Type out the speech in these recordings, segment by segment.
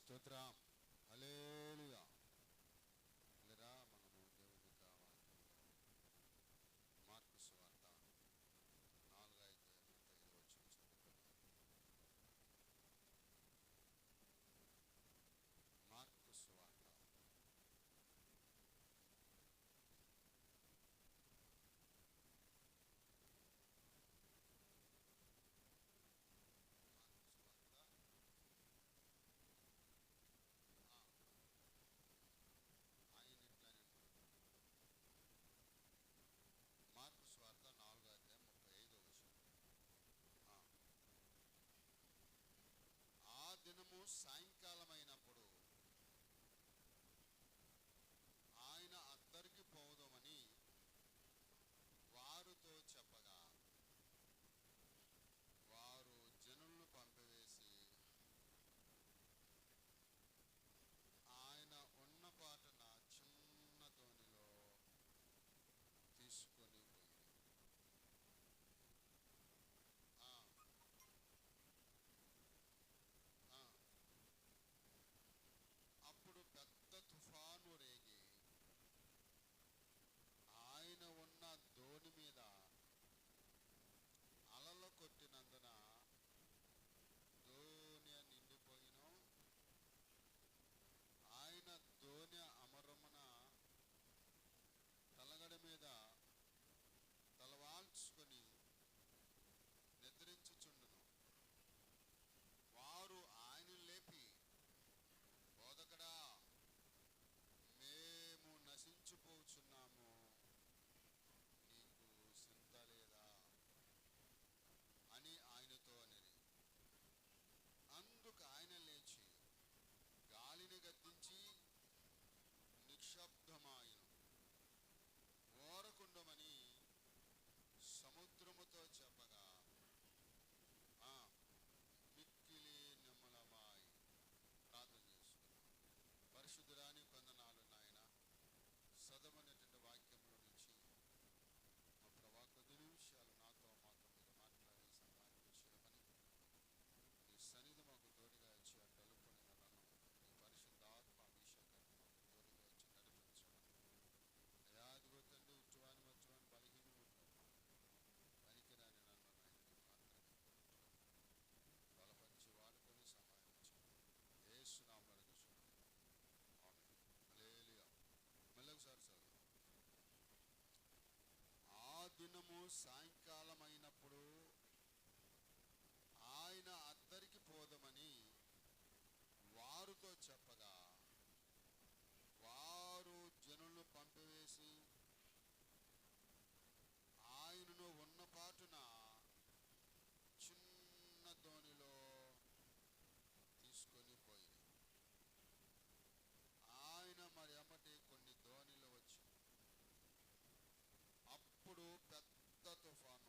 స్తోత్రం. హల్లెలూయా. లేరా మనము దేవుని కావాలి. మార్కు సువార్త 4:35 చదువుకుందాం. మార్కు సువార్త ఆయన ఇట్లానే మార్కు సువార్త 4:35. ఆ దినము సాయంకాలం అయినప్పుడు ఆయన అద్దరికి పోదామని వారితో చెప్పగా వారు జనులను పంపివేసి ఆయన ఉన్న పాటన చిన్న దోణిలో తీసుకొని పోయి అప్పుడు పెద్ద తుఫాను రేగి ఆయన ఉన్న దోణి మీద అలలు కొట్టినందున దోణి నిండిపోయిన ఆయన దోణి అమరమున తలగడ మీద తలవాల్చుకొని నిద్రించుచుండును. వారు ఆయన లేపి, బోధకుడా, మేము నశించిపోచున్నాము, నీకు చింత లేదా అని ఆయనతో అనిరి. అందుకు ఆయన లేచి గాలిని గద్దించి నిశ్శబ్దమాయను, ఓరకుండమని సముద్రముతో చెప్పగా మిక్కిలి నిమ్మలమాయి. ప్రార్థన చేసుకున్నాం. పరిశుద్ధురాని కొందనాలు నాయన, సదమనేటువంటి వాక్యముల నుంచి మా ప్రభా కొద్ది నిమిషాలు నాతో మాతో మీరు మాట్లాడి సంపాదించమని నీ సన్నిధి మాకు తోడుగా ఇచ్చి ఆ కలుపుని నన్ను నీ పరిశుద్ధాత్మ అభిషేకాన్ని మాకు తోడుగా ఇచ్చి నడిపించమని. అయాదిగో తండ్రి, ఉట్టువాని మధ్యవాని బలహీన పనికిరాని నన్ను నాయన మాత్రమే బలపరిచి వాడుకొని సహాయం చేయండి. యేసు నామములో అడుగుచున్నాను. ఆమేన్. హల్లెలూయా. మళ్ళీ ఒకసారి చదువు. ఆ దినము సాయంకాలం అయినప్పుడు ఆయన అద్దరికి పోదామని వారితో చెప్పగా వారు జనులు పంపివేసి ఆయనను ఉన్న పాటున చిన్న దోణిలో తీసుకొని పోయి ఆయన మరి ఎమ్మటి కొన్ని దోణిలో వచ్చి అప్పుడు పెద్ద తుఫాను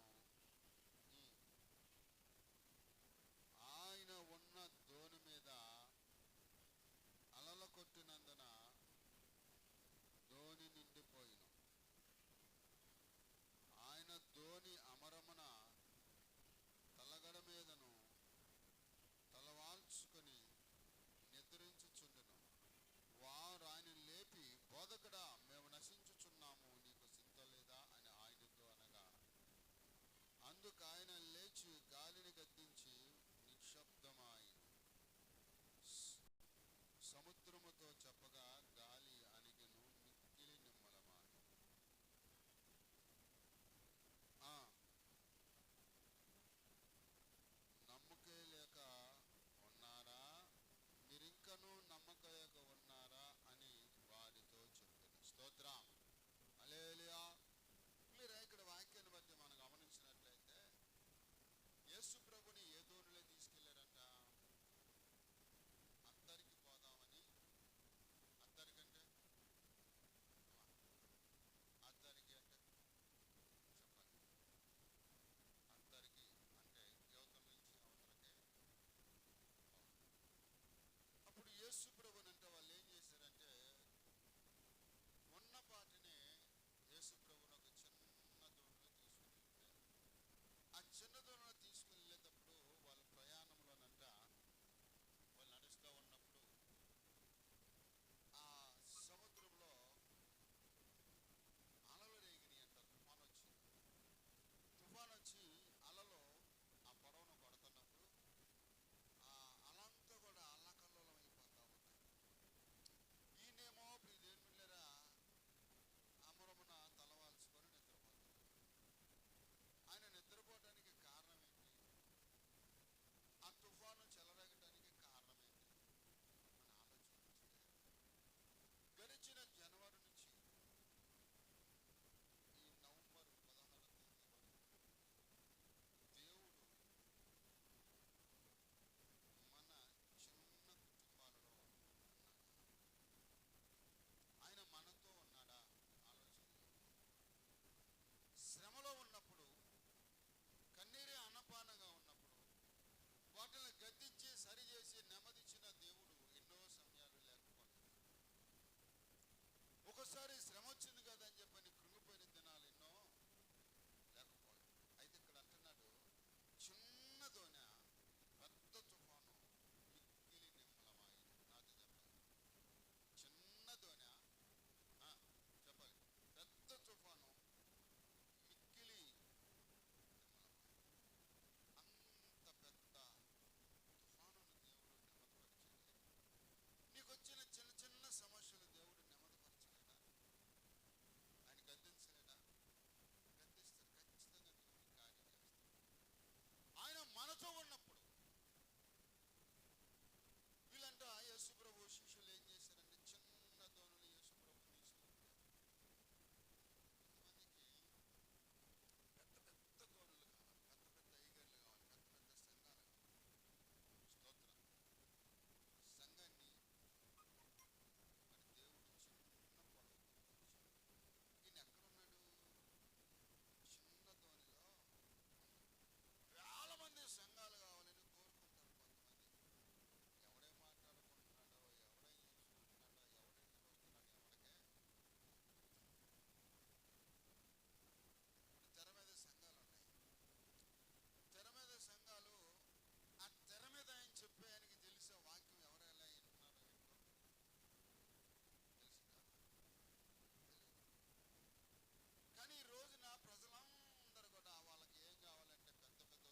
ప్రజలందరూ కూడా వాళ్ళకి ఏం కావాలంటే పెద్ద పెద్ద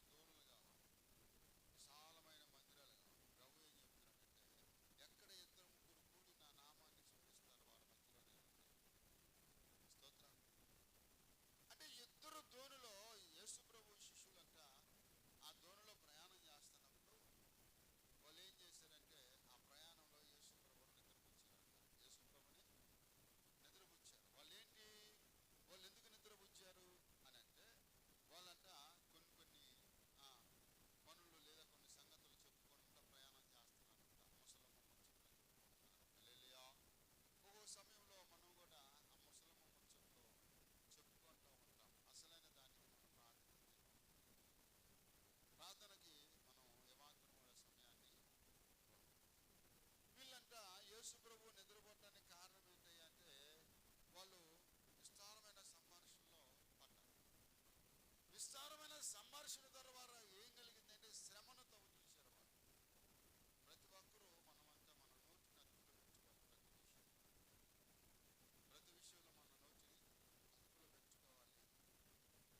దోణులు కావాలి, విశాలమైన మందిరాలు కావాలి. ప్రభు ఏం చెప్తున్నాడంటే, ఎక్కడ ఇద్దరు ముగ్గురు కూడి నా నామాన్ని స్మరిస్తారు వాళ్ళ మధ్యలో నేను ఉంటాను. స్తోత్రం. అంటే ఇద్దరు దోణిలో యేసు ప్రభు శిష్యులంట ఆ దోణిలో ప్రయాణం చేస్తున్నప్పుడు వాళ్ళు ఏం చేశారంటే, ఆ ప్రయాణంలో యేసు ప్రభుని నిద్రపుచ్చారంట. యేసు ప్రభుని నిద్రపుచ్చారు. వాళ్ళు ఎందుకు నిద్రపుచ్చారు అని అంటే, వాళ్ళంట కొన్ని ఆ, పనులు లేదా కొన్ని సంగతులు చెప్పుకుంటూ ప్రయాణం చేస్తున్నారంట. ముసలమ్మ ముచ్చట్లు చెప్పుకుంటున్నారు. హల్లెలూయా. ఒక్కో సమయంలో మనం కూడా ఆ ముసలమ్మ ముచ్చట్లు చెప్పుకుంటూ ఉంటాం. అసలైన దానికి మనం ప్రాధాన్యత ఇవ్వం. ప్రార్థనకి మనం ఏమాత్రం కూడా సమయాన్ని ఇవ్వం. వీళ్ళంట యేసు ప్రభు నిద్రపోవటానికి కారణం ఏంటి అంటే, వాళ్ళు విస్తారమైన సంఘర్షణలో పడ్డారు. విస్తారమైన సంఘర్షణ ద్వారా ఏం కలిగిందంటే శ్రమను తవ్వు చూశారు వాళ్ళు. ప్రతి ఒక్కరూ మనమంతా మన నోటిని అదుపులో పెట్టుకోవాలి. ప్రతి విషయంలో మన నోటిని అదుపులో పెట్టుకోవాలి. మనమంతా ముసలమ్మ ముచ్చట్లు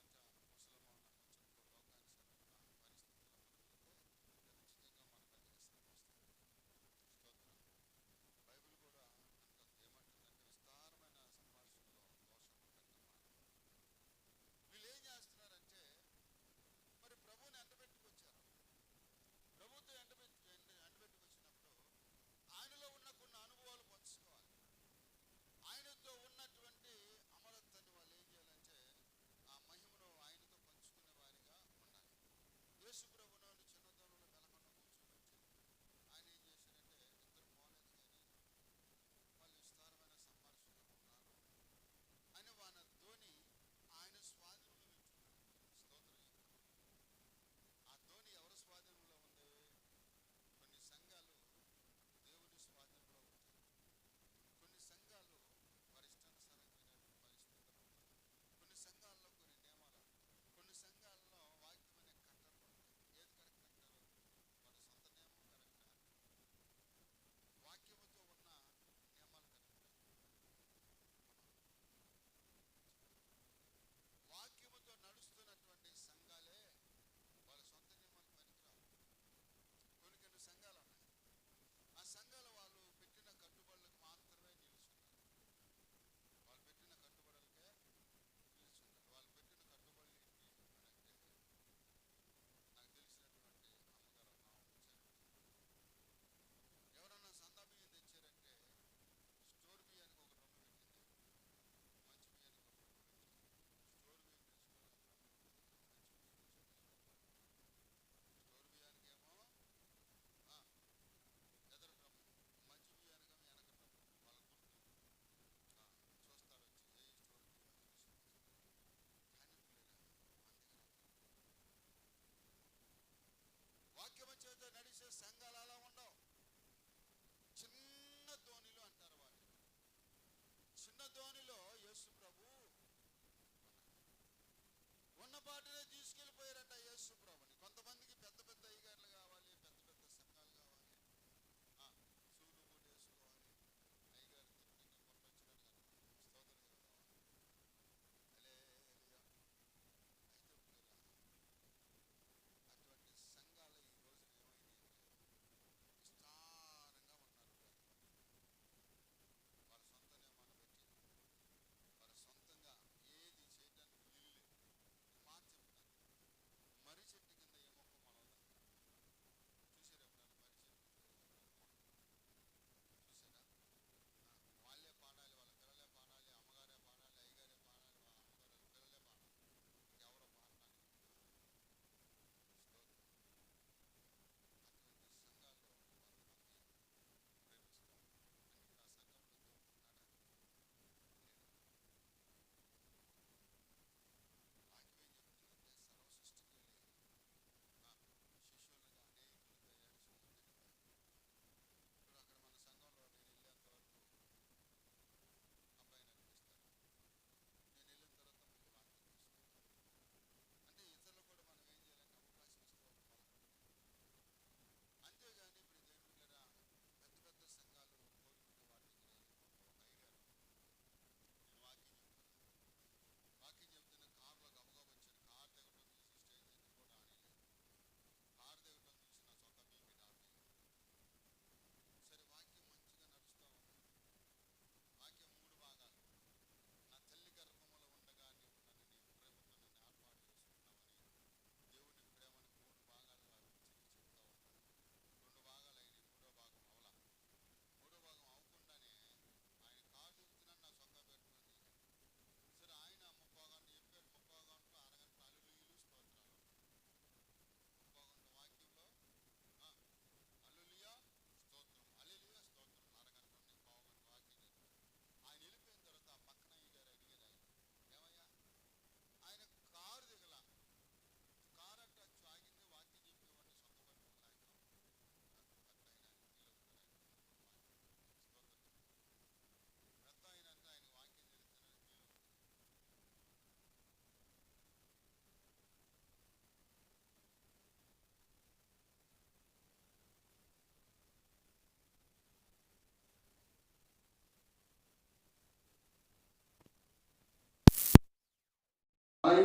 లోకానుసరమైన పరిస్థితుల్లో మనమైతే ఖచ్చితంగా మన దగ్గర శ్రమ వస్తుంది. స్తోత్రం. బైబిల్ కూడా అంటుంది, ఏమంటుందంటే విస్తారమైన సంభాషణలో దోషం ఉంటుందన్నమాట. వీళ్ళు ఏం చేస్తున్నారంటే, మరి ప్రభువుని ఎండబెట్టుకొచ్చారు. ప్రభుత్వం ఎండబెట్టుకొచ్చినప్పుడు ఆయనలో ఉన్న కొన్ని అనుభవాలు పంచుకోవాలి. ఆయనతో ఉన్నటువంటి అమరత్వాన్ని వాళ్ళు ఏం చేయాలంటే ఆ మహిమను ఆయనతో పంచుకునే వారిగా ఉండాలి. యేసు ప్రభువును చిన్న దూరంలో వెలకుండా కూర్చోబెట్టి ఆయన ఏం చేశారంటే, ఇద్దరు పోలేదు కానీ వాళ్ళు విస్తారమైన సంభాషణలో ఉన్నారు అని వాళ్ళ ధోని ఆయన స్వాధీనంలో పెట్టుకున్నాడు. స్తోత్రం. ఆ ధోని ఎవరి స్వాధీనంలో ఉంది? కొన్ని సంఘాలు దేవుని స్వాధీనంలో ఉంటాయి. కొన్ని సంఘాలు వారి ఇష్టానుసారమైనటువంటి పరిస్థితులు ఉంటాయి. కొన్ని సంఘాల్లో కొన్ని నియమాలు ఉంటాయి. కొన్ని సంఘాల్లో వాక్యం అనే కట్టర్లు ఉంటాయి. ఏది కరెక్ట్ అంటారు? వారి సొంత నియమం కరెక్టా? వాక్యముతో ఉన్న నియమాలు కరెక్టా? వాక్యముతో నడుస్తున్నటువంటి సంఘాలే వాళ్ళ సొంత నియమాలు పనికిరావు. కొన్ని సంఘాలు ఉన్నాయి. ఆ సంఘాల వాళ్ళు పెట్టిన కట్టుబడులకు మాత్రమే నిలుచున్నారు. వాళ్ళు పెట్టిన కట్టుబడులకే నిలుచున్నారు. వాళ్ళు పెట్టిన కట్టుబడులు ఏంటి అని అంటే, నాకు తెలిసినటువంటి అమ్మగారు నామం వచ్చారు. ఎవరన్నా సందా బియ్యం తెచ్చారంటే స్టోర్ బియ్యానికి ఒక రొమ్ము పెట్టింది, మంచి బియ్యానికి ఒక రొమ్ము పెట్టింది. స్టోర్ బియ్యం తెచ్చుకోవాలి, మంచి బియ్యం తెచ్చుకోవాలి. స్టోర్ బియ్యానికి ఏమో ఎదరు డ్రమ్ము, మంచి బియ్యానికేమో వెనక డ్రమ్ము. వాళ్ళ గుర్తు చూస్తారు వచ్చి ఏ స్టోర్ బియ్యం తీసుకుంటారు. కానీ మన దగ్గర వాక్యం చేత నడిచే సంఘాలు అలా ఉండవు. చిన్న ధోనిలో అంటారు వాటిని. చిన్న ధోనిలో యేసు ప్రభు ఉన్న పాటనే తీసుకెళ్ళిపోయారంట యేసు ప్రభుని. కొంతమందికి పెద్ద పెద్ద అయ్యగారులు కావాలి, పెద్ద పెద్ద సంఘాలు కావాలి, సూలు బూటు వేసుకోవాలి, అయ్యగారు తిరిగి కొట్టొచ్చినట్టు కనపడాలి. స్తోత్రం చెబుతామని హల్లెలూయా. అయితే పిల్లరా, అటువంటి సంఘాలు ఈ రోజున ఏమైంది అంటే విస్తారంగా ఉన్నారు. వాళ్ళ సొంత నియమాలు పెట్టి, వాళ్ళ సొంత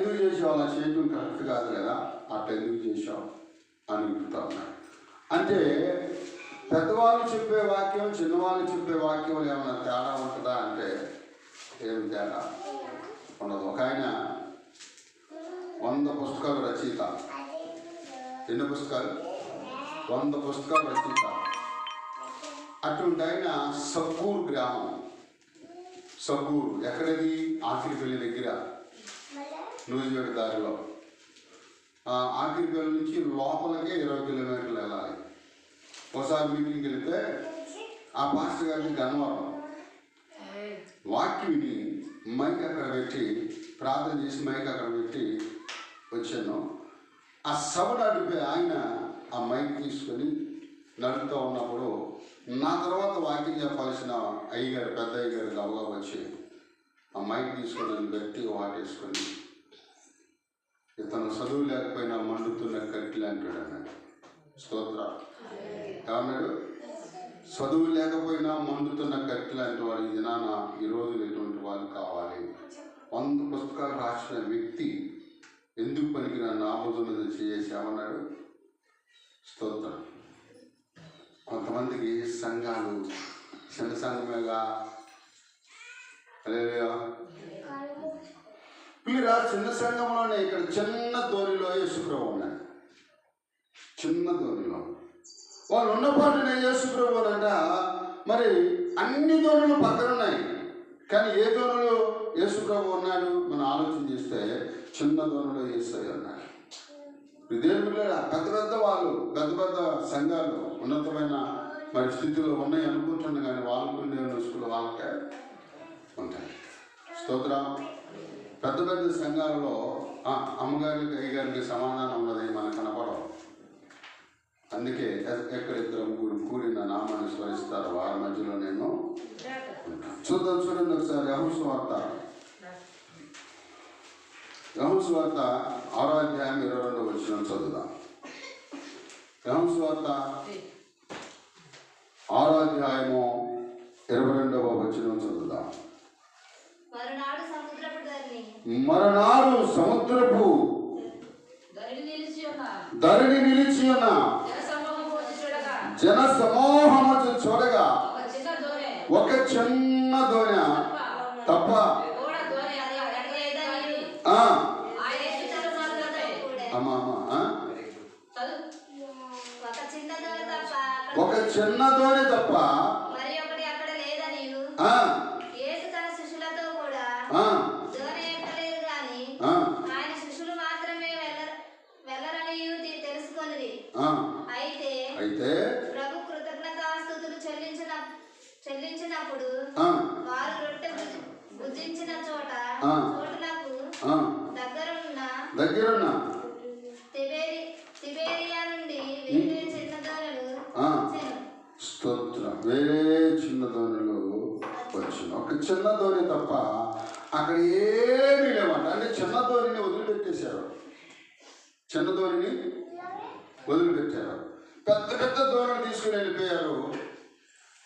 ఎందుకు చేసావు, అలా చేయటం కరెక్ట్ కాదు కదా, అట్లా ఎందుకు చేసావు అని అడుగుతా ఉన్నాడు. అంటే పెద్దవాళ్ళు చెప్పే వాక్యం చిన్నవాళ్ళు చెప్పే వాక్యం ఏమైనా తేడా ఉంటుందా అంటే ఏమి తేడా ఉండదు. ఒక ఆయన 100 పుస్తకాల రచయిత. ఎన్ని పుస్తకాలు? 100 పుస్తకాల రచయిత. అటువంటి ఆయన సబ్బూరు గ్రామం. సబ్బూరు ఎక్కడది? ఆఖరిపల్లి దగ్గర, నూజివేడు దారిలో. ఆఖరిపల్లి నుంచి లోపలికే 20 కిలోమీటర్లు వెళ్ళాలి. ఒకసారి మీటింగ్కి వెళితే ఆ పాస్టర్ గారిని గన్నవరం వాక్యం విని మైక్ అక్కడ పెట్టి ప్రార్థన చేసి మైక్ అక్కడ పెట్టి వచ్చాను. ఆ సభ నడిపే ఆయన ఆ మైక్ తీసుకొని నడుపుతూ ఉన్నప్పుడు నా తర్వాత వాక్యం చెప్పాల్సిన అయ్యగారు, పెద్ద అయ్యగారు గబగా వచ్చి ఆ మైక్ తీసుకొని గట్టిగా వాటేసుకొని, ఇతను చదువు లేకపోయినా మండుతున్న కట్టిలు అంటాడు అన్నాడు. స్తోత్ర. ఏమన్నాడు? చదువు లేకపోయినా మండుతున్న కత్తి లాంటి వాడు ఈ దినాన ఈ రోజులు ఎటువంటి వాళ్ళు కావాలి. 100 పుస్తకాలు రాసిన వ్యక్తి ఎందుకు పనికిరా నాబోధులను చేసి ఏమన్నాడు? స్తోత్రం. కొంతమందికి సంఘాలు చిన్న సంఘమేగా, పిల్లరా చిన్న సంఘంలోనే ఇక్కడ చిన్న ధోనిలో యేసుప్రభు ఉన్నాడు. చిన్న ధోనిలో వాళ్ళు ఉన్నపాటునే యేసుప్రభు అంట. మరి అన్ని ధోనులు పక్కన ఉన్నాయి, కానీ ఏ ధోనులు యేసుప్రభు ఉన్నాడు మనం ఆలోచన చేస్తే చిన్న ధోనులో యేసయ్య ఉన్నాడు. దేవుని పెద్ద పెద్ద వాళ్ళు, పెద్ద పెద్ద సంఘాలు ఉన్నతమైన మరి స్థితిలో ఉన్నాయి అనుకుంటున్నాను, కానీ వాళ్ళకు దేవుని స్కూల్ వాళ్ళకే ఉంటాయి. స్తోత్రం. పెద్ద పెద్ద సంఘాలలో అమ్మగారికి అయ్యగారికి సమాధానం ఉన్నది మనకు కనపడవు. అందుకే ఎక్కడిద్దరు ముగ్గురు కూడిన నామాన్ని స్మరిస్తారు, వారి మధ్యలో నేను ఉంటాను. చూడండి ఒకసారి యెహోషువ సువార్త 6వ అధ్యాయం 22వ వచనం చదువుదాం. యెహోషువ సువార్త 6వ అధ్యాయము 22వ వచనం చదువుదాం. మరనాడు సముద్రపు ధరణి నిలిచి ఉన్న జన సమూహము చూడగా ఒక చిన్న దోణి తప్ప ఒక చిన్న దోణి తప్ప అయితే ప్రభు కృతజ్ఞతాస్తుతులు చెల్లించినప్పుడు వారు రొట్టె భుజించిన చోటునకు దగ్గరున్న తిబేరియా నుండి వేరే చిన్న దోణులు స్తోత్రం, వేరే చిన్న దోణులు వచ్చిన. ఒక చిన్న దోణి తప్ప అక్కడ ఏమీ లేవంట. అంటే చిన్న దోణిని వదిలిపెట్టేశారు, చిన్న దోణిని వదిలిపెట్టారు. పెద్ద పెద్ద దోణులు తీసుకుని వెళ్ళిపోయారు,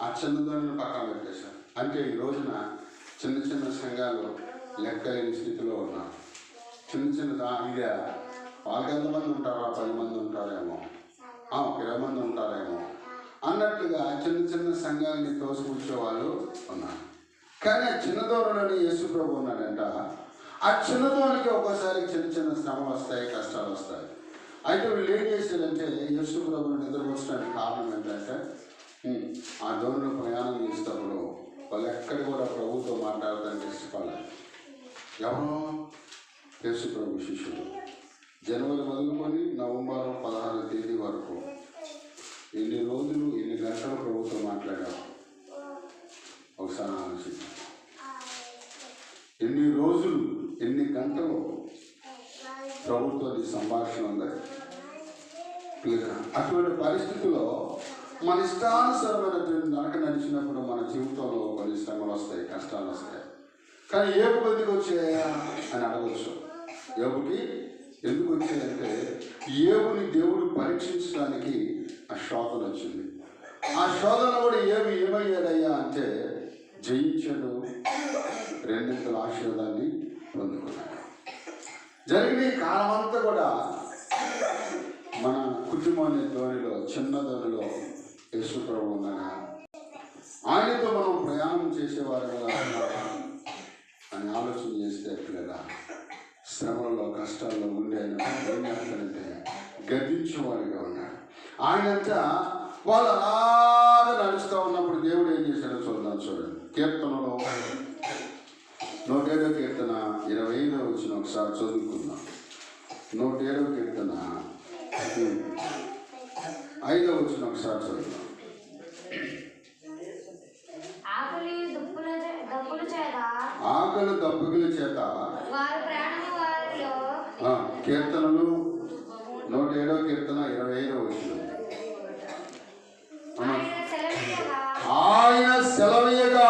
ఆ చిన్న దోణిని పక్కన పెట్టేశారు. అంటే ఈ రోజున చిన్న చిన్న సంఘాలు లెక్కలేని స్థితిలో ఉన్నారు. చిన్న చిన్న ఇదే వాళ్ళకి ఎంతమంది ఉంటారో 10 మంది ఉంటారేమో, 20 మంది ఉంటారేమో అన్నట్లుగా చిన్న చిన్న సంఘాలని తోసుకూర్చే వాళ్ళు ఉన్నారు. కానీ ఆ చిన్న దోణిలోని యేసుప్రభు ఉన్నాడంట. ఆ చిన్న దోణికి ఒక్కోసారి చిన్న చిన్న శ్రమలు వస్తాయి, కష్టాలు వస్తాయి. అయితే వీళ్ళు ఏం చేశారంటే యేసుప్రభుని నిద్రపోవడానికి కారణం ఏంటంటే ఆ దోణిలో ప్రయాణం చేసేటప్పుడు వాళ్ళు ఎక్కడ కూడా ప్రభుతో మాట్లాడడానికి ఇష్టపడలేదు. ఎవరో యేసుప్రభు శిష్యులు జనవరి మొదలుకొని నవంబర్ 16వ తేదీ వరకు ఎన్ని రోజులు ఎన్ని గంటలు ప్రభుతో మాట్లాడారు ఒకసారి ఆలోచించారు. ఎన్ని రోజులు ఎన్ని గంటలు ప్రభుత్వ సంభాషణ ఉంది. అటువంటి పరిస్థితుల్లో మన ఇష్టానుసారమైనటువంటి నడక నడిచినప్పుడు మన జీవితంలో కొన్ని శ్రమలు వస్తాయి, కష్టాలు వస్తాయి. కానీ ఏబుకి ఎందుకు వచ్చాయా అని అడగచ్చు. ఏబుకి ఎందుకు వచ్చాయంటే ఏబుని దేవుడు పరీక్షించడానికి ఆ శోధన వచ్చింది. ఆ శోధన కూడా ఏమయ్యాడయ్యా అంటే జయించాడు, రెండింతల ఆశీర్వాదాన్ని పొందుకున్నాడు. జరిగిన ఈ కాలం అంతా కూడా మన కుటుంబాన్ని ధోనిలో, చిన్న ధోనిలో యేసు ప్రభు ఉన్నాగా ఆయనతో మనం ప్రయాణం చేసేవారు అని ఆలోచన చేస్తే పిల్లల శ్రమలలో, కష్టాల్లో ఉండే ఆయన ఏం చేస్తాడంటే గద్దించేవాడిగా ఉన్నాడు. ఆయనంతా వాళ్ళు అలాగా నడుస్తూ ఉన్నప్పుడు దేవుడు ఏం చేశాడో చూద్దాం. చూడండి, కీర్తనలో 107వ కీర్తన 25వ వచనం ఒకసారి చదువుకుందాం. 107వ కీర్తన 5వ వచనం ఒకసారి చదువుదాం. ఆకలి దప్పుల చేత కీర్తనలు 107వ కీర్తన 25వ వచనం. ఆయన సెలవీయగా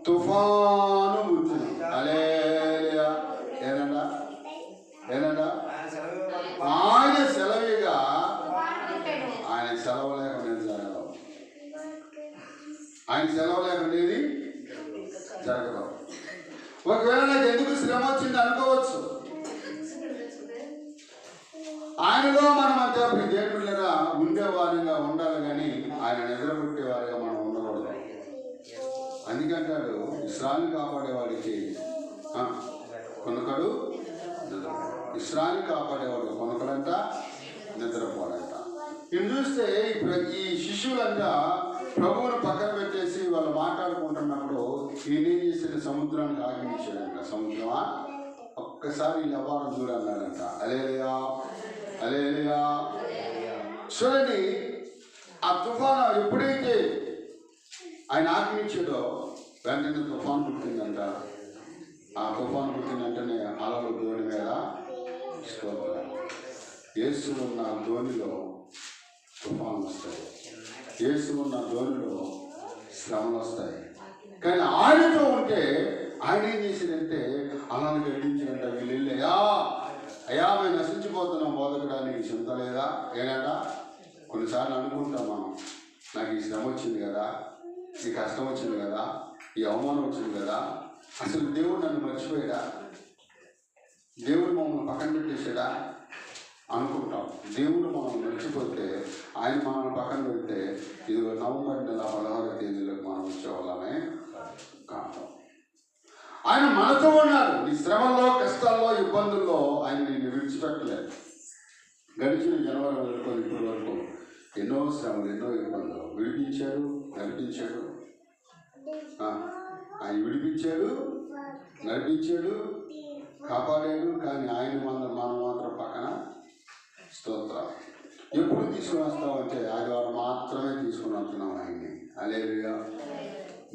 తుఫాను పుట్టును. హల్లెలూయా. ఏనండా ఆయన సెలవీయగా ఆయన సెలవు లేకుండా జరగదు. ఆయన సెలవు లేకుండేది జరగదు. ఒకవేళ నాకు ఎందుకు శ్రమ వచ్చింది అనుకోవచ్చు. ఆయనలో మనం అంతా దేవుళ్ళగా ఉండేవారిగా ఉండాలి, కానీ ఆయన నిద్రపుట్టేవారిగా మనం ఉండకూడదు. అందుకంటాడు, ఇస్రాయిల్ని కాపాడేవాడికి కొనకడు ఇస్రాయిల్ని కాపాడేవాడు కొనకడంట నిద్రపోడంట. ఇది చూస్తే ఈ శిష్యులంతా ప్రభువును పక్కన పెట్టేసి వాళ్ళు మాట్లాడుకుంటున్నప్పుడు ఈయన ఏం చేసిన సముద్రానికి ఆగ్రహించాడంట. సముద్రమా ఒక్కసారి ఈ వ్యవహారం చూడన్నాడంట. హల్లెలూయా, హల్లెలూయా. చూడండి, ఆ తుఫాను ఎప్పుడైతే ఆయన ఆజ్ఞించాడో వెంటనే తుఫాను పుట్టిందంట. ఆ తుఫాను పుట్టిన వెంటనే అలలు ధోని మీద స్తోత్రం. యేసు ఉన్న ధోనిలో తుఫాను వస్తాయి, యేసు ఉన్న ధోనిలో శ్రమలు వస్తాయి. కానీ ఆయనతో ఉంటే ఆయన ఏం చేసిందంటే అలాని గడ్డించినట్ట. వీళ్ళు వెళ్ళి అయ్యా మేము నశించిపోతున్నాం, బోధకడానికి చింత లేదా? ఏనంట కొన్నిసార్లు అనుకుంటాం మనం, నాకు ఈ శ్రమ వచ్చింది కదా, ఈ కష్టం వచ్చింది కదా, ఈ అవమానం వచ్చింది కదా, అసలు దేవుడు నన్ను మర్చిపోయాడా, దేవుడు మమ్మల్ని పక్కన పెట్టేసాడా అనుకుంటాం. దేవుడు మనం మర్చిపోతే, ఆయన మనల్ని పక్కన పెడితే ఇది నవంబర్ నెల 16వ తేదీలకు మనం వచ్చేవాళ్ళమే కాదు. ఆయన మనతో ఉన్నాడు. నీ శ్రమల్లో, కష్టాల్లో, ఇబ్బందుల్లో ఆయన నిన్ను విడిచిపెట్టలేదు. గడిచిన జనవరి వరకు ఇప్పటి వరకు ఎన్నో శ్రమలు, ఎన్నో ఇబ్బందులు విడిపించాడు, నడిపించాడు. ఆయన విడిపించాడు, నడిపించాడు, కాపాడాడు. కానీ ఆయన మనం మాత్రం పక్కన స్తోత్రం. ఎప్పుడు తీసుకుని వస్తామంటే ఆదివారం మాత్రమే తీసుకుని వస్తున్నాం ఆయన్ని. హల్లెలూయా.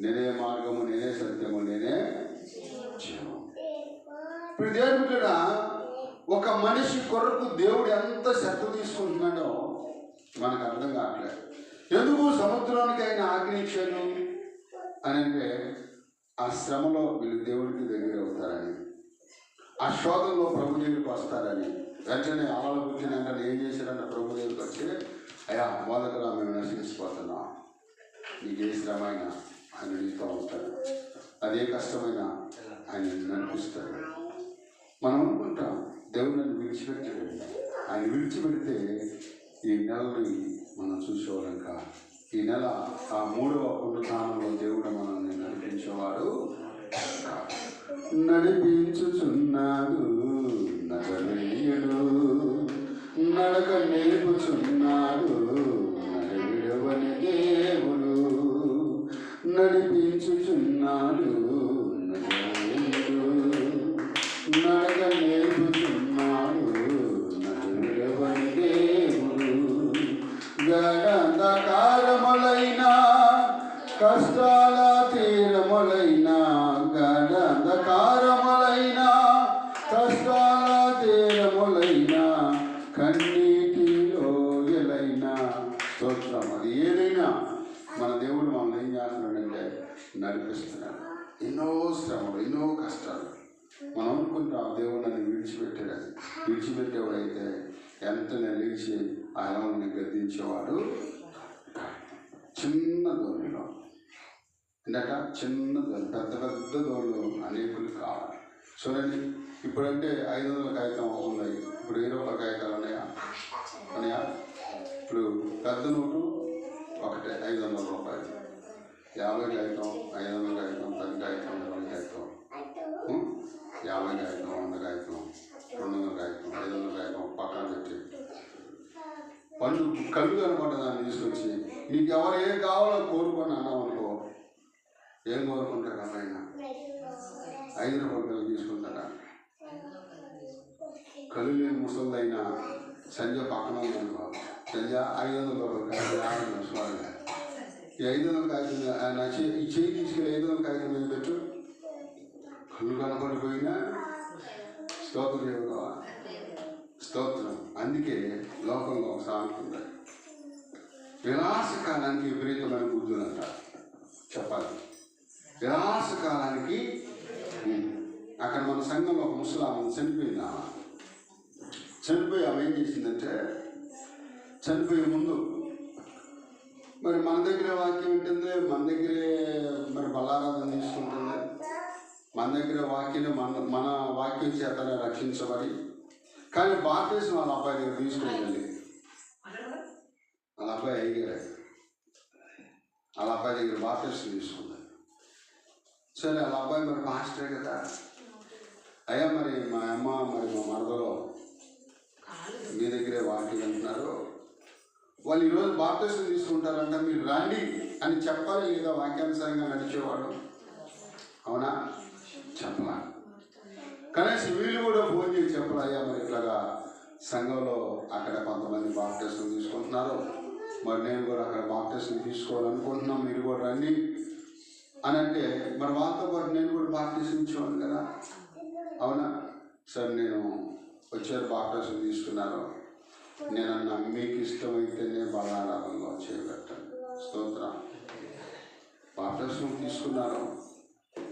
నేనే మార్గము, నేనే సత్యము, నేనే జీవము. ఇప్పుడు దేవుడు కూడా ఒక మనిషి కొరకు దేవుడు ఎంత శ్రద్ధ తీసుకుంటున్నాడో మనకు అర్థం కావట్లేదు. ఎందుకు సముద్రానికి ఆయన ఆజ్ఞించాడు అని అంటే, ఆ శ్రమలో వీళ్ళు దేవుడికి దగ్గర అవుతారని, ఆ శోధనలో ప్రభు దగ్గరికి వస్తారని. వెంటనే అలలు పుట్టిన వెంటనే ఏం చేశారంటే ప్రభు దగ్గరికి వచ్చి, అయ్యా బోధకురా మేము నశించిపోతున్నాం, నీకు ఏ శ్రమ అయినా ఆయన నీతో ఉంటాడు, అదే కష్టమైనా ఆయన నడిపిస్తాడు. మనం అనుకుంటాం దేవుడు నన్ను విడిచిపెట్టాడు. ఆయన విడిచిపెడితే ఈ నెలని మనం చూసేవాళ్ళం కాదు. ఈ నెల ఆ 3వ పునరుత్థానంలో దేవుడు మనల్ని నడిపించేవాడు. నడిపించుచున్నాడు నజరేయుడు, నడక నేర్పుచున్నాడు నడివిడవని దేవుడు. నడిపించుచున్నాడు నజరేయుడు, నడక నేర్పుచున్నాడు నడివిడవని దేవుడు. గడంధకారములైన కష్టాల తీరములైన, గడంధకారములైన కష్టాల తీరములైన, కన్నీటిలో ఎలైన స్తోత్రం. అది ఏదైనా మన దేవుడు మనల్ని ఏం చేస్తున్నాడంటే నడిపిస్తున్నాడు. ఎన్నో శ్రమలు, ఎన్నో కష్టాలు. మనం అనుకుంటాం దేవుడు నన్ను విడిచిపెట్టాడని. విడిచిపెట్టేవాడైతే వెంటనే లేచి ఆయన గద్దించేవాడు. చిన్న ధోనిలో ఇందాక చిన్న ధోని, పెద్ద పెద్ద ధోనిలో అనేకులు కావాలి. చూడండి, ఇప్పుడంటే 500 కాగితం ఉన్నాయి, ఇప్పుడు 20 రూపాయల కాగితాలు ఉన్నాయా? ఇప్పుడు పెద్ద నోటు ఒకటే 500 రూపాయలు, 50 కాగితం, 500 కాగితం, 10 కాగితం, 20 కాగితం, 50 కాగితం, 100 కాగితం, 200 కాగితం, 500 కాగితం పక్కన పెట్టి పళ్ళు కళ్ళు కనుకుంటే దాన్ని తీసుకొచ్చి నీకు ఎవరు ఏం కావాలో కోరుకొని అన్నాం అనుకో, ఏం కోరుకుంటారు అమ్మాయినా? 5 రూపాయలు తీసుకుంటారా? కళ్ళు లేని ముసలిదైనా సంజయ్ పక్కన ఉందనుకో, సంజయ్ 500 రూపాయలు స్వామి, ఈ 500 కాగితం నా ఈ చేయి తీసుకెళ్ళి 500 కాగితం మీద పెట్టు, కళ్ళు కనుకొని పోయినా స్తోత్రం చేయగలవా? స్తోత్రం. అందుకే లోకంలో ఒక సామెత ఉంది, వినాశకాలానికి విపరీతమైన బుద్ధులు అంటారు. చెప్పాలి, వినాశకాలానికి. అక్కడ మన సంఘంలో ఒక ముసలామె చనిపోయింది. చనిపోయి ఆమె ఏం చేసిందంటే, చనిపోయే ముందు మరి మన దగ్గరే వాక్యం ఉంటుంది, మన దగ్గరే మరి బల్లారాధన తీసుకుంటుంది, మన దగ్గర వాక్యం మన వాక్యం చేతనే రక్షించబడి, కానీ బాప్టిజం వాళ్ళ అబ్బాయి దగ్గర తీసుకుని వాళ్ళ అబ్బాయి అయ్యారు, వాళ్ళ అబ్బాయి దగ్గర బాప్టిజం తీసుకుంది. సరే, వాళ్ళ అబ్బాయి మరి మాస్టరే కదా, అయ్యా మరి మా అమ్మ మరి మా మరదలో మీ దగ్గరే వాక్యం అంటున్నారు, వాళ్ళు ఈరోజు బాప్టిజం తీసుకుంటారంట, మీరు రండి అని చెప్పాలి లేదా? వాక్యానుసారంగా నడిచేవాడు, అవునా? చెప్పలా. కనీసం వీళ్ళు కూడా ఫోన్ చేసి చెప్పాలి, అయ్యా మరి ఇట్లాగా సంఘంలో అక్కడ కొంతమంది బాప్టిజం తీసుకుంటున్నారు, మరి నేను కూడా అక్కడ బాప్టిజం తీసుకోవాలనుకుంటున్నాం, మీరు కూడా రండి అని అంటే, మరి వాళ్ళతో పాటు నేను కూడా బాప్టిజం ఇచ్చేవాడు కదా, అవునా? సరే, నేను వచ్చారు బాప్టిజం తీసుకున్నారు, నేను అన్నా మీకు ఇష్టమైతేనే బల్లారాధనలో చేయబెట్టాను. స్తోత్రం. బాప్టిజం తీసుకున్నారు,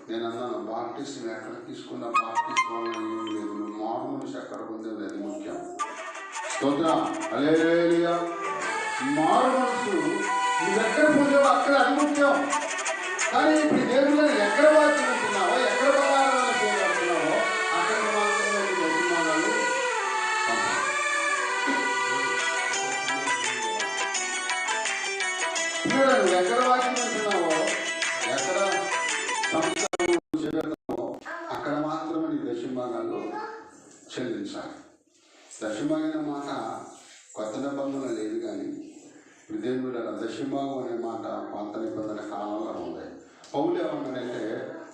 నేను అన్నాను బాప్టిజం ఎక్కడ తీసుకున్నా బాప్టిజం వల్ల ఏం లేదు, మారు మనిషి ఎక్కడ పొందేది అది ముఖ్యం. స్తోత్రం. హల్లెలూయా. మారు మనసు నువ్వు ఎక్కడ పొందావో అక్కడ అది ముఖ్యం. కానీ ఇప్పుడు దేవుళ్ళని ఎక్కడ వాక్యం ఉంటున్నావో, ఎక్కడ బల్లారాధన చేయబడుతున్నావో అక్కడ మాత్రమే బతిమానాలు. నువ్వు ఎక్కడ వాక్యం ఉంటున్నావో, ఎక్కడ అక్కడ మాత్రమే నీ దశమభాగాలు చెల్లించాలి. దశమభాగం మాట కొత్త నిబంధన లేదు, కానీ దేవుడు దశమభాగం అనే మాట పాత నిబంధన కాలంలో ఉంది. పౌలు ఏమన్నాడంటే,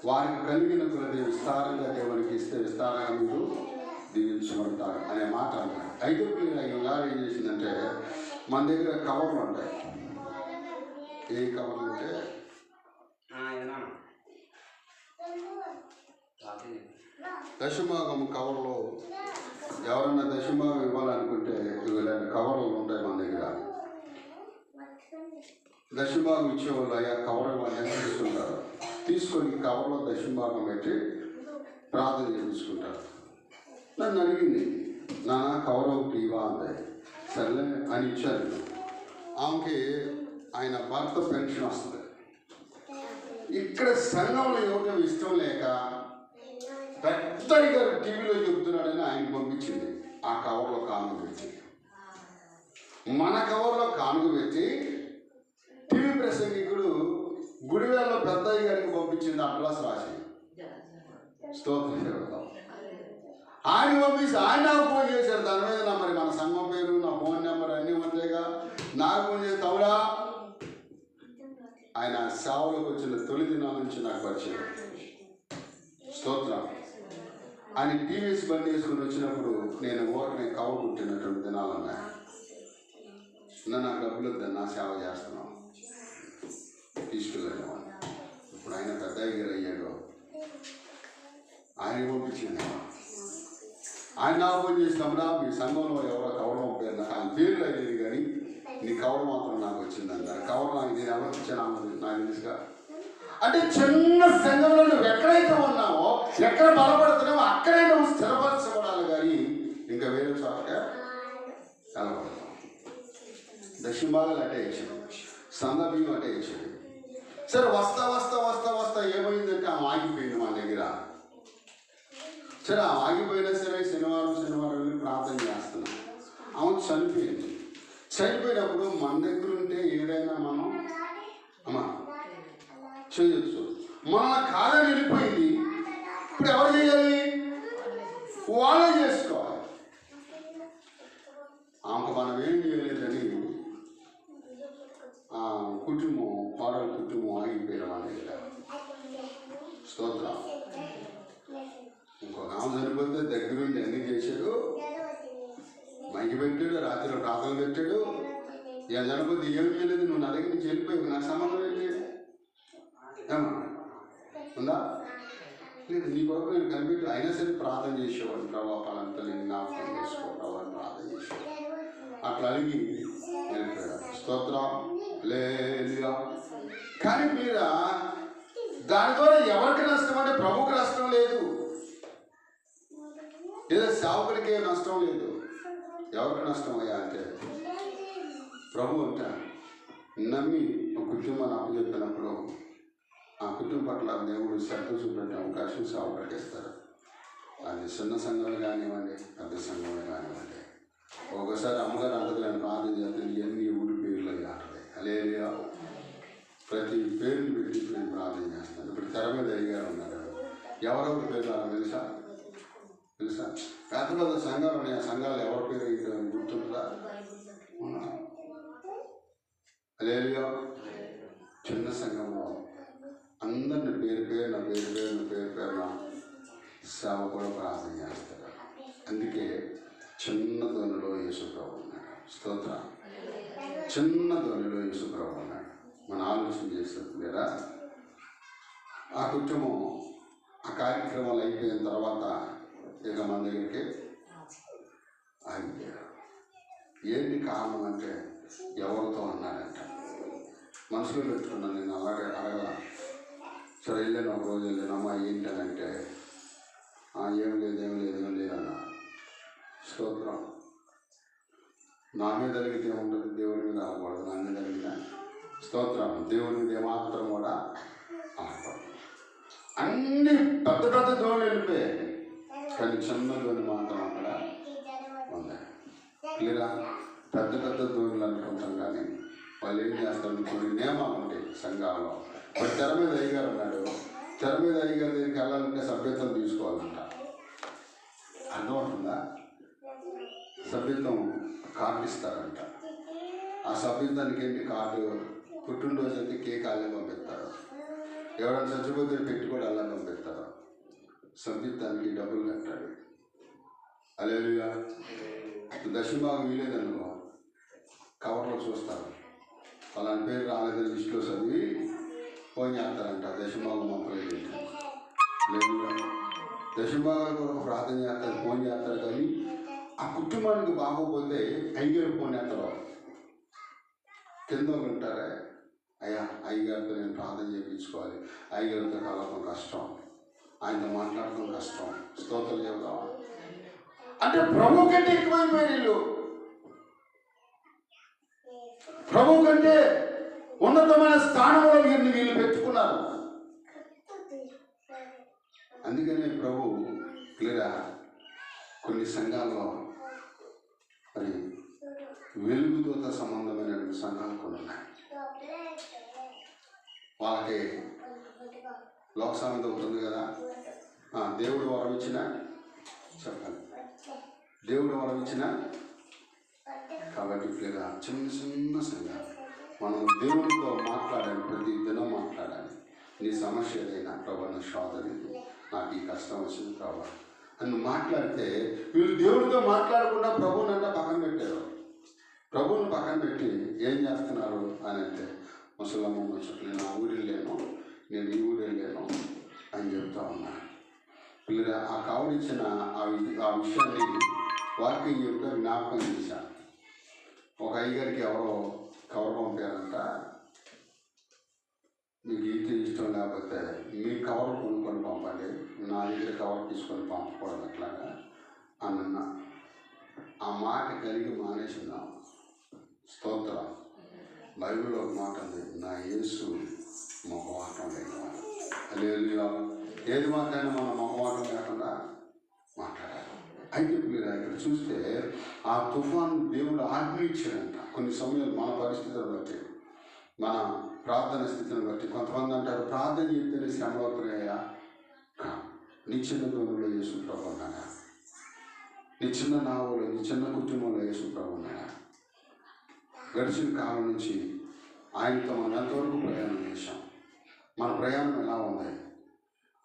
వారికి కలిగిన కొలది విస్తారంగా దేవునికి ఇస్తే విస్తారంగా మీరు దీవించబడతారు అనే మాట అన్నాడు. అయితే ఇలా ఏం చేసిందంటే, మన దగ్గర కవర్లు ఉంటాయి. ఏ కవర్లు అంటే దశమభాగం కవర్లో ఎవరన్నా దశమభాగం ఇవ్వాలనుకుంటే ఇలాంటి కవర్లు ఉంటాయి మన దగ్గర. దశమభాగం ఇచ్చేవాళ్ళు అయ్యా కవర్ ఇవ్వాలని తీసుకుంటారు, తీసుకొని కవర్లో దశమభాగం పెట్టి ప్రార్థన చేయించుకుంటారు. నన్ను అడిగింది, నాన్న కవర్ ఒకటి ఇవా అంది. సర్లే అని ఇచ్చాను. ఆమెకి ఆయన భర్త పెన్షన్ వస్తుంది. ఇక్కడ సంఘంలో ఎవరికో ఇష్టం లేక పెద్దగా టీవీలో చెప్తున్నాడని ఆయన పంపించింది. ఆ కవర్లో కానుక పెట్టి, మన కవర్లో కానుక పెట్టి టీవీ ప్రసంగికుడు గుడివేళ్ళలో పెద్దయ్య గారికి పంపించింది అడ్రస్ రాసి. స్తోత్రం చెబుతాం. ఆయన పంపిస్తే ఆయన నాకు ఫోన్ చేశారు. దాని మీద నా మరి మన సంఘం పేరు, నా ఫోన్ నెంబర్ అన్నీ ఉంటాయిగా. నాకు ఫోన్ చేసి తవుడా ఆయన సేవలకు వచ్చిన తొలి దినాల నుంచి నాకు పరిచయం. స్తోత్రం. ఆయన టీవీఎస్ బండి వేసుకుని వచ్చినప్పుడు నేను కవర్ కుట్టినటువంటి దినాలు ఉన్నాయి. నాకు డబ్బులు వద్దని నా సేవ చేస్తున్నాం తీసుకెళ్ళాను. ఇప్పుడు ఆయన పెద్ద గారు అయ్యాడు, ఆయన పంపించింది. ఆయన నాకు ఫోన్ చేసినప్పుడు మీ సంఘంలో ఎవరో కవర్ పంపారు, నాకు ఆయన పేర్లు అయ్యేది కానీ నీ కవర్ మాత్రం నాకు వచ్చిందన్నారు. కవర్ నాకు నేను ఎవరికి ఇచ్చాను నాకు తెలుసుగా. అంటే చిన్న సంఘంలో నువ్వు ఎక్కడైతే ఉన్నావో, ఎక్కడ బలపడుతున్నావో అక్కడే నువ్వు స్థిరపరచబడాలి, కానీ ఇంకా వేరే చోటగా కలపడతావు. దక్షిణభాగాలు అటే ఇచ్చాడు, సందర్భం అటే ఇచ్చాడు. సరే వస్తా వస్తా వస్తా వస్తా ఏమైందంటే ఆమె ఆగిపోయింది. మా దగ్గర సరే ఆగిపోయినా సరే శనివారం వెళ్ళి ప్రార్థన చేస్తున్నాం. ఆమె చనిపోయింది. చనిపోయినప్పుడు మన దగ్గర ఉంటే ఏదైనా మనం చేయొచ్చు. మన కాలం వెళ్ళిపోయింది. ఇప్పుడు ఎవరు చేయాలి? వాళ్ళే చేసుకోవాలి. ఆమెకు మనం ఏం చేయలేదని కుటుంబం కోడల కుటుంబం ఆగిపోయిన వాళ్ళ దగ్గర. స్తోత్రం. ఇంకొక ఆమె చనిపోతే దగ్గరుండి అన్ని చేశాడు, మైకి పెట్టాడు, రాత్రి ప్రార్థన పెట్టాడు. ఇలా చనిపోతే ఏం చేయలేదు, నువ్వు నా దగ్గర నుంచి వెళ్ళిపోయావు, నాకు సంబంధం ఏంటి ఏమా ఉందా? లేదు, నీ కొరకు నేను కనిపెట్టి అయినా సరే ప్రార్థన చేసేవాడు. ప్రభావ పలంతా నేను జ్ఞాపకం చేసుకో ప్రభావ ప్రార్థన చేసేవాడు. అట్లా అడిగి వెళ్ళిపోయాడు. స్తోత్రం. లేదు కానీ మీద దాని ద్వారా ఎవరికి నష్టం అంటే ప్రభుకి నష్టం లేదు, లేదా సేవకుడికి నష్టం లేదు. ఎవరికి నష్టం అయ్యా అంటే ప్రభు అంట నమ్మి ఒక కుటుంబాన్ని అప్పచెప్పినప్పుడు ఆ కుటుంబం పట్ల దేవుడు శ్రద్ధ చూపెట్టే అవకాశం సేవకుడికి ఇస్తారు. అది చిన్న సంఘాలు కానివ్వండి, పెద్ద సంఘాలు కానివ్వండి. ఒకసారి అమ్మగారు అంతకు ప్రార్థన చేస్తుంది, ఎన్ని ఊరి పేర్లు అంటారు. హల్లెలూయా. ప్రతి పేరుని పెట్టి నేను ప్రార్థన చేస్తాను. ఇప్పుడు తెర మీద అయ్యారు ఉన్నారు. ఎవరెవరి పేర్లు తెలుసా? పెద్ద పెద్ద సంఘాలు ఉన్నాయి. ఆ సంఘాలు ఎవరి పేరు గుర్తుంటుందా? హల్లెలూయా. చిన్న సంఘంలో అందరిని పేరున సేవకుడు ప్రార్థన చేస్తారు. అందుకే చిన్న ధ్వనిలో యేసుప్రభు ఉన్నాడు. స్తోత్రం. చిన్న ధ్వనిలో యేసుప్రభు ఉన్నాడు. మనం ఆలోచన చేసేది లేదా? ఆ కుటుంబం ఆ కార్యక్రమాలు అయిపోయిన తర్వాత ఇక మన దగ్గరికి ఆగిపోయారు. ఏంటి కారణం అంటే ఎవరితో అన్నాడంట. మనసులో పెట్టుకున్నాను నేను, అలాగే అడగల. సరే వెళ్ళాను, ఒక రోజు వెళ్ళాను. అమ్మ ఏంటనంటే ఏం లేదన్నా. స్తోత్రం. నా మీద కలిగితే ఉంటుంది, దేవుని మీద అనకూడదు. నా మీద కలిగిన స్తోత్రం, దేవుని మీద ఏమాత్రం కూడా అనకూడదు. అన్ని పెద్ద పెద్ద ధోని వెళ్ళిపోయాయి, కానీ చిన్న ధోని మాత్రం అక్కడ ఉంది. లేదా పెద్ద పెద్ద ధోనులు అనుకుంటాం, కానీ వాళ్ళు ఏం చేస్తారు, కొన్ని నియమాలు ఉంటాయి సంఘాల్లో. బట్ తెర మీద అయ్యగారు ఉన్నాడు. తెర మీద అయ్యగారి దగ్గరికి వెళ్ళాలంటే సభ్యత్వం తీసుకోవాలంట. అర్థమవుతుందా? సభ్యత్వం కార్డు ఇస్తారంట. ఆ సభ్యత్వానికి ఏంటి కార్డు? పుట్టినరోజు అయితే కేక్ అల్లే పంపిస్తారు. ఎవరైనా చచ్చిపోతే పెట్టి కూడా అలా పంపిస్తారు. సభ్యత్వానికి డబ్బులు కట్టాడు. హల్లెలూయా. దశభాగం వీలేదనుకో కవర్లో చూస్తారు, అలాంటి పేరు రాలేదని లిస్టులో చదివి ఫోన్ చేస్తారంట. దశభాగం మొత్తం లేదు. దశభాగాల కొరకు ప్రార్థన చేస్తారు, ఫోన్ చేస్తారు. కానీ ఆ కుటుంబానికి బాగోపోతే అయ్యగారు ఫోన్ చేస్తారు. కింద ఉంటారే, అయ్యా అయ్యగారితో నేను ప్రార్థన చేయించుకోవాలి, అయ్యగారితో కలవడం కష్టం, ఆయనతో మాట్లాడటం కష్టం. స్తోత్రం చెబుదామా అంటే ప్రభు కంటే ఎక్కువైపోయారు వీళ్ళు. ప్రభు కంటే ఉన్నతమైన స్థానంలో వీళ్ళు పెట్టుకున్నారు. అందుకనే ప్రభు లేదా కొన్ని సంఘాల్లో మరి వెలుగుతో సంబంధమైన సంఘాలు కొన్ని ఉన్నాయి. వాళ్ళకి లోకసామెత అవుతుంది కదా, దేవుడు వరం ఇచ్చిన చెప్పాలి, దేవుడు వరం ఇచ్చిన. కాబట్టి లేదా చిన్న సంఘాలు మనం దేవుడితో మాట్లాడాలి, ప్రతి దినం మాట్లాడాలి. నీ సమస్య ఏదైనా, ప్రభు నా శోధన, నాకు ఈ కష్టం వచ్చింది ప్రభు అని మాట్లాడితే, వీళ్ళు దేవుడితో మాట్లాడకుండా ప్రభువునంట పక్కన పెట్టారు. ప్రభువుని పక్కన పెట్టి ఏం చేస్తున్నారు అని అంటే, ముసలమ్మ ముచ్చట్లు, నేను ఆ ఊరి లేను, నేను ఈ ఊరి లేను అని చెప్తా ఉన్నా. పిల్లలు ఆ కవరిచ్చిన ఆ విషయాన్ని వాక్యం చెప్తే జ్ఞాపకం చేశాను. ఒక అయ్యగారికి ఎవరో కవర్ పంపారంట, మీకు ఇది ఇష్టం లేకపోతే మీ కవర్ కొనుక్కొని పంపండి, నా దగ్గర కవర్ తీసుకొని పంపకూడదు అట్లాగా అన్న. ఆ మాట కలిగి మానేసిందాం. స్తోత్రం. బైబిల్లో ఒక మాట ఉంది, నా యేసు మొహమాటం లేనివాడు. హల్లెలూయా. ఏది మాత్రమైనా మన మొహమాటం లేకుండా మాట్లాడాలి. అయితే మీరు ఇక్కడ చూస్తే ఆ తుఫాను దేవుడు ఆజ్ఞ ఇచ్చాడంట. కొన్ని సమయాలు మన పరిస్థితులను బట్టి, మన ప్రార్థన స్థితిని బట్టి కొంతమంది అంటారు ప్రార్థన చేస్తేనే శ్రమలు అవుతున్నాయా? నీ చిన్న దూరంలో యేసు ప్రభు ఉన్నాడా? నీ చిన్న నావులో, నీ చిన్న కుటుంబంలో యేసు ప్రభు ఉన్నాడా? గడిచిన కాలం నుంచి ఆయనతో మనం ఎంతవరకు ప్రయాణం చేశాం? మన ప్రయాణం ఎలా ఉంది?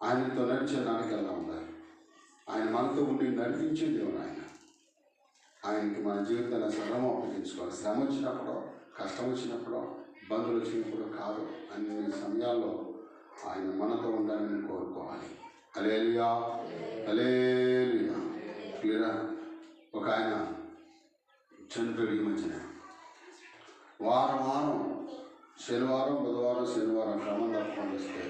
ఆయనతో నడిచేదానికి ఎలా ఉంది? ఆయన మనతో ఉండి నడిపించే దేవుడు ఆయన. ఆయనకి మన జీవితాన్ని శ్రమ అప్పగించుకోవాలి. శ్రమ వచ్చినప్పుడు, కష్టం వచ్చినప్పుడు, ఇబ్బందులు వచ్చినప్పుడు కాదు, అన్ని సమయాల్లో ఆయన మనతో ఉండాలని కోరుకోవాలి. హల్లెలూయా, హల్లెలూయా. క్లియరా? ఒక ఆయన చనిపోయి ఈ మధ్యన వారం శనివారం, బుధవారం, శనివారం క్రమం తప్పకుండా వస్తే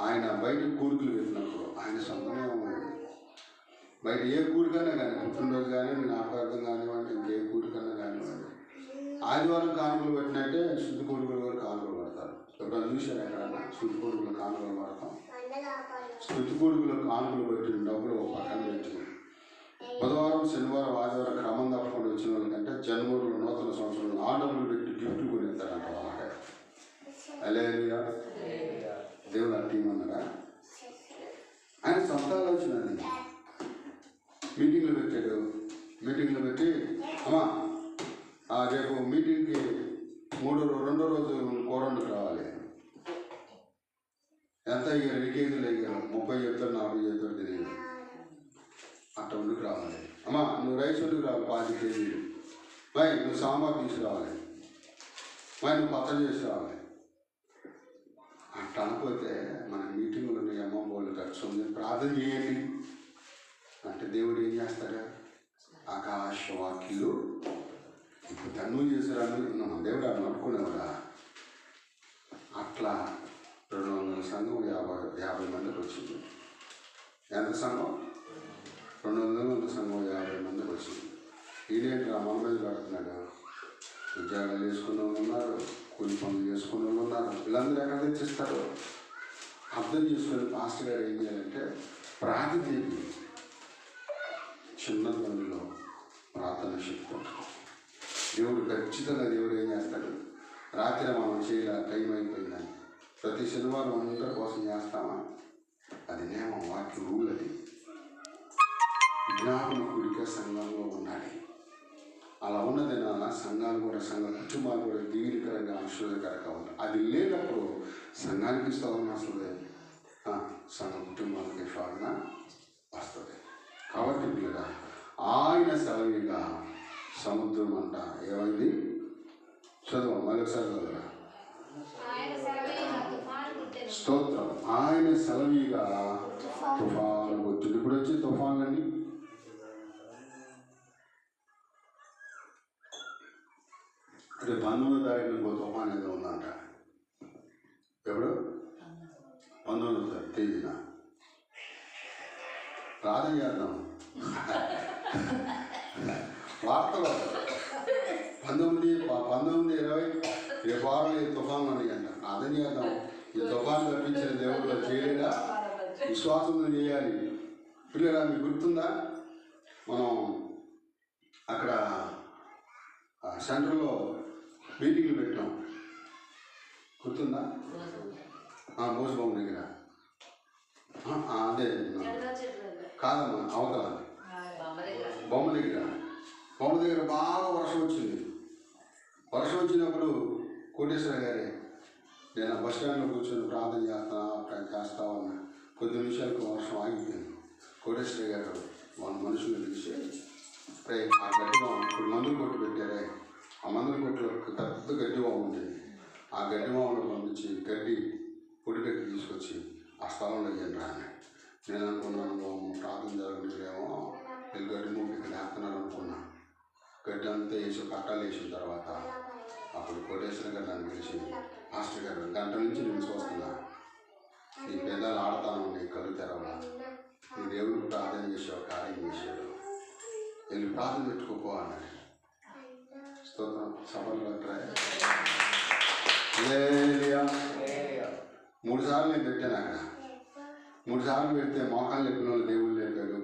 ఆయన బయట కూడికలు పెట్టినప్పుడు ఆయన సొంతమే ఉన్నది. బయట ఏ కూడికన్నా కానీ, పుట్టినరోజు కానీ, జ్ఞాపకార్థం కానివ్వండి, ఇంకే కూడికన్నా కానివ్వండి, ఆదివారం కానుకలు పెట్టినట్టే శుద్ధి కొడుకులు కూడా కానుకలు పడతారు. ఎప్పుడైనా చూశారు ఎక్కడన్నా శుద్ధి కొడుకులు కానుకలు పడతాం? శుద్ధి కొడుకులు కానుకలు పెట్టిన డబ్బులు పక్కన పెట్టి బుధవారం, శనివారం, ఆదివారం క్రమం తప్పకుండా వచ్చిన వాళ్ళకంటే జనవరిలో నూతన సంవత్సరంలో ఆ డబ్బులు పెట్టి గిఫ్ట్ కొని ఇస్తారంట వాళ్ళకి. హల్లెలూయా. దేవుడు అట్టిమన్నారా? ఆయన సొంత ఆలోచన. మీటింగ్లు పెట్టాడు. మీటింగ్లు పెట్టి అమ్మా రేపు మీటింగ్కి రెండో రోజు కూరండుకు రావాలి. ఎంత అయ్యారు? 2 కేజీలు అయ్యారు. 30 చెప్తారు, 40 చెప్తారు, తెలియదు. అట్ట వండుకు రావాలి. అమ్మా నువ్వు రైస్ వండుకు రావాలి 5 కేజీలు. నువ్వు సాంబార్ తీసుకురావాలి. నువ్వు పచ్చడి చేసి రావాలి. అట్లా అనుకోతే మన మీటింగ్లో అమ్మ వాళ్ళు ఖర్చు ఉంది, ప్రార్థన చేయండి అంటే దేవుడు ఏం చేస్తాడు? ఆకాశవాక్యులు ఇప్పుడు తన్ను చేశారు అనుకుంటున్నాం. దేవుడు అని అనుకునేవాడా? అట్లా 200 సంఘం 50 మందికి వచ్చింది. ఎంత సంఘం? 200 సంఘం 50 మందికి వచ్చింది. ఇదేంటి మన మీద పడుతున్నాడు? ఉద్యోగాలు చేసుకున్న వాళ్ళు ఉన్నారు, కూలి పనులు చేసుకున్న వాళ్ళు ఉన్నారు. వీళ్ళందరూ ఎక్కడ తెచ్చిస్తారు? అర్థం చేసుకుని పాస్టర్ గారు ఏం చేయాలంటే ప్రార్థన చేయండి. చిన్న పనుల్లో ప్రార్థన శక్తి ఉంటుంది. దేవుడు ఖచ్చితంగా దేవుడు ఏం చేస్తాడు? రాత్రి మనం చేయాలి, టైం అయిపోయిందని ప్రతి శనివారం అందరి కోసం చేస్తామా? అది నియమం, వాక్య రూల్. అది జ్ఞాపన కూడిక సంఘంలో ఉండాలి. అలా ఉన్నదైనా సంఘాలు కూడా, సంఘ కుటుంబాలు కూడా దీనికరంగా ఆశీర్వాదకరంగా ఉంటాయి. అది లేనప్పుడు సంఘానికి స్తోత్రం వస్తుంది, సంఘ కుటుంబానికి శోధన వస్తుంది. కాబట్టి పిల్లగా ఆయన సెలవిగా సముద్రం అంట ఏమైంది? చదువు మరొకసారి చదువురా. స్తోత్రం. ఆయన సెలవిగా తుఫాను వచ్చింది. ఇప్పుడు వచ్చి తుఫాన్లన్నీ అంటే 19వ తారీఖున ఇంకో తుఫాన్ ఏదో ఉందంట. ఎప్పుడు? 19వ తేదీన ప్రార్థన చేద్దాం. వార్తలు 19, 20 రేపు వారం ఈ తుఫాన్లు అని అంట. ప్రార్థన చేద్దాం. ఈ తుఫాను తప్పించిన దేవుడు చేయలేదా? విశ్వాసం చేయాలి. పిల్లరా మీకు గుర్తుందా? మనం అక్కడ సెంటర్లో మీటింగ్లు పెట్టాం, గుర్తుందా? భోజబొమ్మ దగ్గర. అదే కాదమ్మా, అవతల బొమ్మ దగ్గర బాగా వర్షం వచ్చింది. వర్షం వచ్చినప్పుడు కోటేశ్వర గారే నేను బస్ స్టాండ్లో కూర్చొని ప్రార్థన చేస్తామన్నా కొద్ది నిమిషాలకు వర్షం ఆగిపోయింది. కోటేశ్వర గారు మన మనుషులు పిలిచి ఆ గడ్డివాము ఇప్పుడు మందులు కొట్టు పెట్టారే, ఆ మందుల కొట్టులో పెద్ద గడ్డివాము ఉండేది. ఆ గడ్డివామును పంపించి గడ్డి పొడిగడ్డి తీసుకొచ్చి ఆ స్థలంలో ఇవ్వండి అని నేను అనుకున్నాను. ప్రార్థన జరగలేమో వీళ్ళు గడ్డి మూడు ఇక్కడ వేస్తున్నారు అనుకున్నాను. గడ్డి అంతా వేసి కట్టాలు వేసిన తర్వాత అప్పుడు కోటేశ్వర గారు నన్ను పిలిచి, మాస్టర్ గారు గంట నుంచి నేను చూస్తున్నా, నీ పేదాలు ఆడతాను, నీ కళ్ళు తెరవడా, నీ దేవుడికి ప్రార్థన చేసావు, కార్యం చేశాడు, వెళ్ళి ప్రార్థన పెట్టుకోపో అన్నాడు. స్తోత్రం. సభలు కట్టాయి. 3 సార్లు నేను పెట్టాను. అక్కడ 3 సార్లు పెడితే మోకాలు చెప్పిన వాళ్ళు దేవుళ్ళు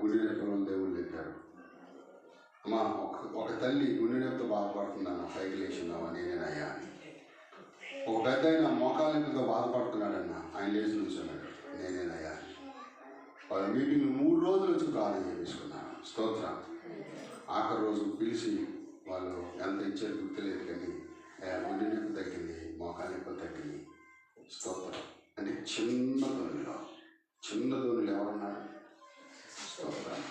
గుండె నొప్పిలో దేవుడు లేపారు. అమ్మా ఒక తల్లి గుండె నొప్పితో బాధపడుతుందన్న పైకి లేచిందామా నేనేనయ్యా. ఒక పెద్ద ఆయన మోకాళ్ళ నొప్పితో బాధపడుతున్నాడన్న ఆయన లేచి నుంచున్నాడు నేనేనయ్యా. వాళ్ళ మీటింగ్ 3 రోజులు వచ్చి ప్రార్థన చేయించుకున్నాను. స్తోత్రం. ఆఖరి రోజు పిలిచి వాళ్ళు ఎంత ఇచ్చారు గుర్తులేదు కానీ గుండె నొప్పి తగ్గింది, మోకాళ్ళ నొప్పి తగ్గింది. స్తోత్రం. అంటే చిన్న దోణులు ఎవరన్నారు? స్తోత్రం.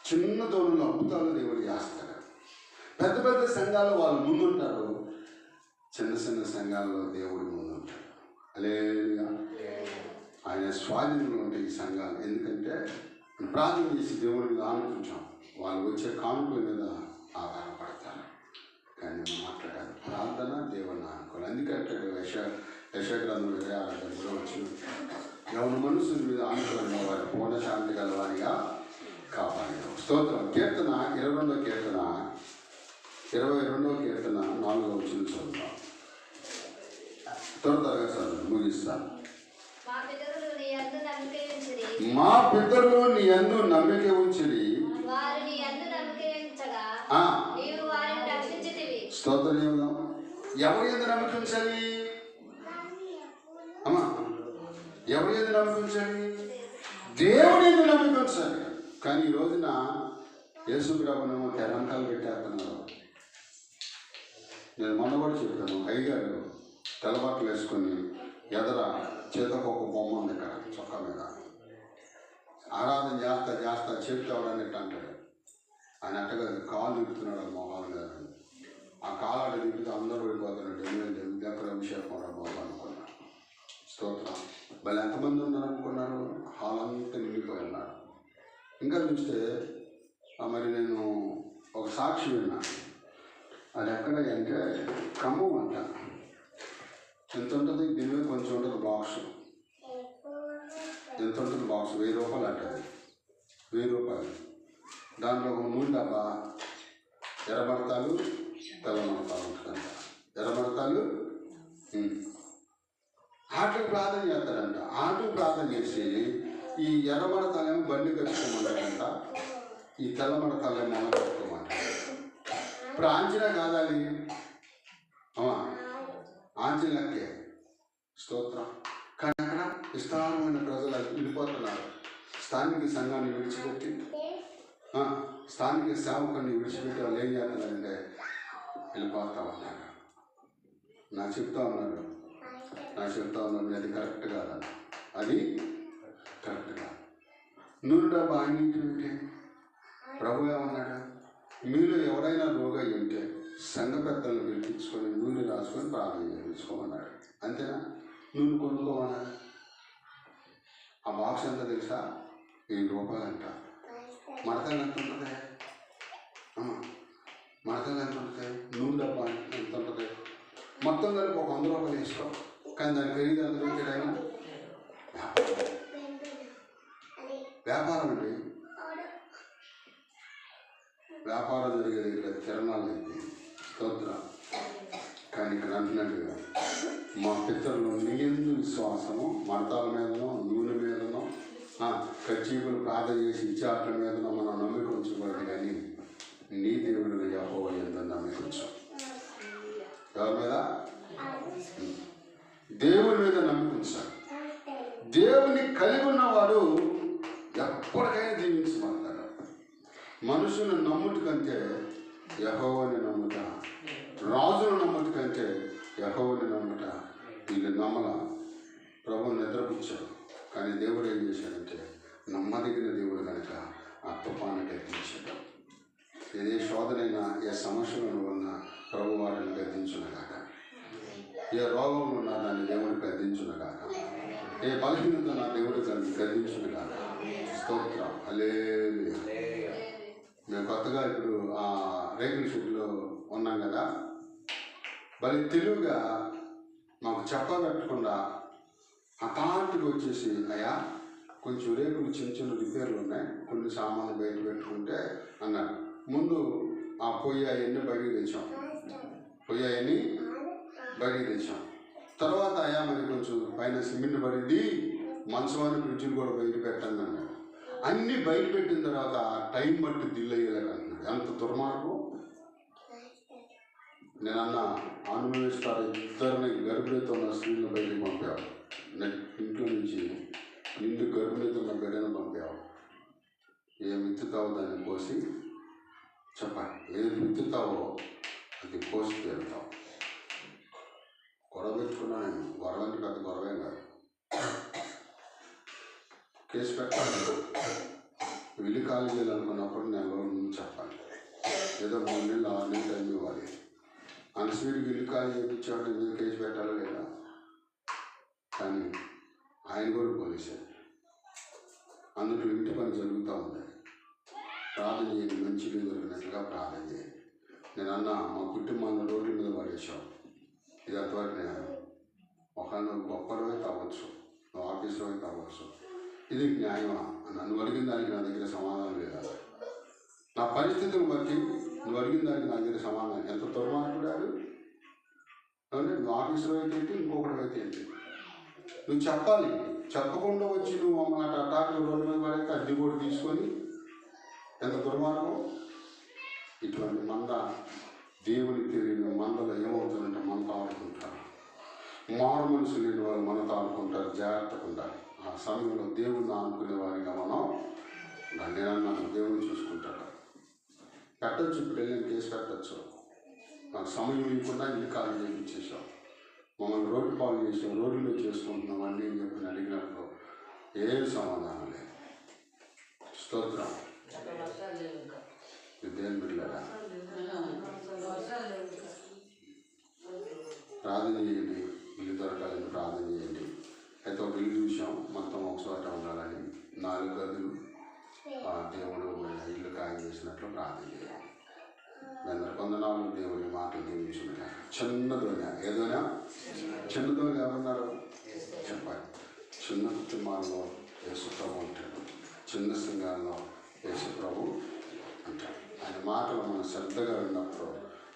చిన్న దోణులు అద్భుతాలు దేవుడు చేస్తాడు. పెద్ద పెద్ద సంఘాలు వాళ్ళు ముందుంటారు, చిన్న చిన్న సంఘాల్లో దేవుడు ముందుంటాడు. హల్లెలూయా. ఆయన స్వాధీనంలో ఉంటాయి ఈ సంఘాలు. ఎందుకంటే ప్రార్థన చేసి దేవుడిని ఆనుకుంటాం, వాళ్ళు వచ్చే కానుకల మీద ఆధారపడతారు. కానీ మనం మాట్లాడాలి ప్రార్థన దేవుడిని ఆనుకోవాలి. అందుకంటే యెషయా-గ్రంథం 26 వచ్చిన ఎవరి మనసుల మీద ఆనుకోవడం వారి పూర్ణ శాంతి గలవారిగా కాపాడారు. స్తోత్రం. కీర్తన 22వ కీర్తన 4వ వచనం చదువుతాం. త్వరగా చదువు ముగిస్తాను. మా పితరులు నీ యందు నమ్మిక ఉంచిరి, స్తోత్రం. ఎవరి యందు నమ్మిక ఉంచాలి? అమ్మా ఎవరి యందు నమ్మిక ఉంచాలి? దేవుని యందు నమ్మిక ఉంచాలి. కానీ ఈ రోజున యేసుప్రభునేమో తెలంకాయలు పెట్టేస్తున్నారు. నేను మొన్న కూడా చెప్పాను, అయ్యగారు తెల్లబట్టలు వేసుకొని ఎదర చేతకు ఒక బొమ్మ ఉంది ఇక్కడ చొక్కా మీద, ఆరాధన చేస్తా చెప్తావాడన్నట్టు అంటాడు. ఆయన అట్టగా కాలు తిప్పుతున్నాడు మొహాలు మీద. ఆ కాలు అటు తిప్పితే అందరూ వెళ్ళిపోతున్నాడు. ఎక్కడ అభిషేకం రా బాబు అనుకున్నాడు. స్తోత్రం. వాళ్ళు ఎంతమంది ఉన్నారు అనుకున్నారు? హాల్ అంతా నిండిపోయి ఉన్నారు. ఇంకా చూస్తే మరి నేను ఒక సాక్షి విన్నా. అది ఎక్కడ అంటే ఖమ్మం అంట. ఎంత ఉంటుంది? దీని మీద కొంచెం ఉంటుంది బాక్స్. ఎంత ఉంటుంది బాక్స్? 1000 రూపాయలు అంటది. 1000 రూపాయలు. దాంట్లో ఒక నూనె డబ్బా, ఎర్రమడతాలు తెల్లమడతాలు ఉంటుందంట. ఎర్రమడతాలు ఆటకు ప్రార్థన చేస్తాడంట. ఆటకు ప్రార్థన చేసి ఈ ఎర్రమడతాలేమో బండి కట్టుకోమంటాడంట, ఈ తెల్లమడతాలేమో మొన్న కట్టుకోమంటాడు. ఇప్పుడు ఆంచిన కాదాలి అమ్మా, ఆంచనకే. స్తోత్రం. కానీ అక్కడ విస్తారమైన ప్రజలు వెళ్ళిపోతున్నారు. స్థానిక సంఘాన్ని విడిచిపెట్టి, స్థానిక సేవకుని విడిచిపెట్టి వాళ్ళు ఏం చేస్తున్నారంటే వెళ్ళిపోతా ఉన్నారు. నాకు చెప్తా ఉన్నారు అది కరెక్ట్ కాదని. అది కరెక్ట్ కాదు. నూనె డబ్బా ఆగింటుంటే ప్రభు ఏమన్నాడు? మీలో ఎవరైనా రోగి ఉంటే సంఘ పెద్దలను పిలిపించుకొని నూనె రాసుకొని ప్రార్థన చేయించుకోమన్నాడు. అంతేనా? నూనె కొనుక్కోమన్నాడు. ఆ బాక్స్ ఎంత తెలుసా? 1000 రూపాయలు అంట. మడతలు ఎంత ఉంటుంది? మడతలు ఎంత ఉంటుంది? నూనె డబ్బా ఎంత ఉంటుంది? మొత్తం కలిపి ఒక 100 రూపాయలు వేసుకో. కానీ దాని ఖరీదు ఎంత పెట్టాడైనా? వ్యాపారం అండి. వ్యాపారం జరిగేది ఇక్కడ తిరణాలు అయితే స్తోత్రం. కానీ ఇక్కడ అంటున్నట్టుగా మా పితరులు నీ యందు విశ్వాసము, మడతాల మీదనో నూనె మీదనో కర్చీపులు ప్రార్థన చేసి ఇచ్చాట్ల మీదనో మనం నమ్మిక ఉంచకూడదు. కానీ నీ దేవుడు యెహోవా యందు నమ్మిక ఉంచు. ఎవరి మీద? దేవుని మీద నమ్మిక ఉంచాలి. దేవుని కలిగి ఉన్నవాడు ఎప్పటికైనా దీవించబడతాడు. మనుషులను నమ్ముట కంటే యెహోవాని నమ్ముట, రాజును నమ్ముట కంటే యెహోవాని నమ్ముట. వీళ్ళు నమ్మల. ప్రభువు నిద్రపుచ్చాడు. కానీ దేవుడు ఏం చేశాడంటే నమ్మదగిన దేవుడు కనుక ఆ తుఫాను గద్దించాడు. ఏ శోధనైనా ఏ సమస్యలను ఉన్న ప్రభు వారిని గద్దించునగాక. ఏ రోగంలో ఉన్నా దాన్ని దేవుడికి గద్దించునగాక. ఏ బలహీనత నా దేవుడు గద్దించునగాక. స్తోత్రం. హల్లెలూయా. మేము కొత్తగా ఇప్పుడు ఆ రేకుల షెడ్లో ఉన్నాం కదా, మరి తెలివిగా మాకు చెప్పబెట్టకుండా హఠాత్తుగా వచ్చేసి అయ్యా కొంచెం రేకులు చిన్న చిన్న రిపేర్లు ఉన్నాయి, కొన్ని సామాన్లు బయట పెట్టుకుంటే అన్నారు. ముందు ఆ పొయ్యి అవన్నీ బయటికి తెచ్చాం. తర్వాత అయ్యా మరి కొంచెం పైన సిమెంట్ పడింది, మంచం అని ఫ్రిడ్జ్లు కూడా బయట పెట్టండి అన్నాడు. అన్నీ బయట పెట్టిన తర్వాత టైం బట్టి దిల్లయ్యేలాగంటున్నాడు. ఎంత దుర్మార్గం. నేనన్నా అనుభవిస్తారు. ఇద్దరిని గర్భిణీతో ఉన్న స్త్రీలను బయటకు పంపావు. ఇంట్లో నుంచి నిండు గర్భిణీతో ఉన్న బిడ్డను పంపావు. ఏం విత్తుతావో దాన్ని కోసి చెప్పాలి. ఏది విత్తుతావో అది కోసి తీరుతావు. గొడవ పెట్టుకున్నాను నేను. గొడవ అంటే పెద్ద గొడవేం కాదు. కేసు పెట్టాలి. వెళ్ళి ఖాళీ చేయాలనుకున్నప్పుడు నెల రోజుల ముందు చెప్పాలి. ఏదో 3 నెలలు 6 నెలలు టైం ఇవ్వాలి. అన్స్వీట్కి ఇల్లు ఖాళీ చేయించేవాడు మీద కేసు పెట్టాలా లేదా? కానీ ఆయన కూడా పోలీసే. అందులో ఇంటి పని జరుగుతూ ఉంది. ప్రార్థన చేయండి, మంచి దొరికినట్లుగా ప్రార్థన చేయండి. నేను అన్నా మా కుటుంబాన్ని రోడ్ల మీద పడేసాం. ఇది అంతవరకు నేను ఒకళ్ళు గొప్పవే కావచ్చు, నువ్వు ఆఫీస్లో కావచ్చు. ఇది న్యాయమా? నన్ను అడిగిన దానికి నా దగ్గర సమాధానం లేదా? నా పరిస్థితులను బట్టి నువ్వు అడిగిన దానికి నా దగ్గర సమాధానం. ఎంత దుర్మార్గుడాడు. నువ్వు ఆఫీసులో అయితే ఏంటి, ఇంకొకటి అయితే ఏంటి? నువ్వు చెప్పాలి. చెప్పకుండా వచ్చి నువ్వు మమ్మల్ని అటాకులు రోడ్డు మీద పడేక అద్దె కూడా తీసుకొని ఎంత దుర్మార్గం. ఇటువంటి మంద దేవునికి తెలియని మందలో ఏమవుతుందంటే మనతో ఆడుకుంటారు. మారు మనుషులు లేని వాళ్ళు మనతో ఆడుకుంటారు. జాగ్రత్తగా ఉండాలి. ఆ సమయంలో దేవుడిని ఆనుకునే వారిగా మనం నేనన్నాను. దేవుడిని చూసుకుంటాడు. పెట్టచ్చు. ఇప్పుడు వెళ్ళిన కేసు పెట్టచ్చు. నాకు సమయం ఇవ్వకుండా ఇల్లు ఖాళీ చేయించేసాం. మమ్మల్ని రోడ్డు పాలు చేసాం, రోడ్డులో చేసుకుంటున్నాం అన్నీ అని చెప్పి అడిగినప్పుడు ఏం సమాధానం లేదు. స్తోత్రం. దేని బిడ్డలారా ప్రార్థన చేయండి. ఇల్లు దొరకాలని ప్రార్థన చేయండి. అయితే ఒక ఇల్లు చూసాం, మొత్తం ఒక చోట ఉండాలని 4 గదులు దేవుడు ఇల్లు ఖాళీ చేసినట్లు ప్రార్థన చేయాలి. కొందనాలు దేవుని మాటలు దీవించుండగా. చిన్న దోణి, ఏదోనా చిన్న దోణి ఎవరున్నారు చెప్పాలి. చిన్న కుటుంబాల్లో యేసుప్రభు ఉంటాడు. చిన్న సంఘాల్లో యేసుప్రభు అంటాడు. ఆయన మాటలు మనం శ్రద్ధగా విన్నప్పుడు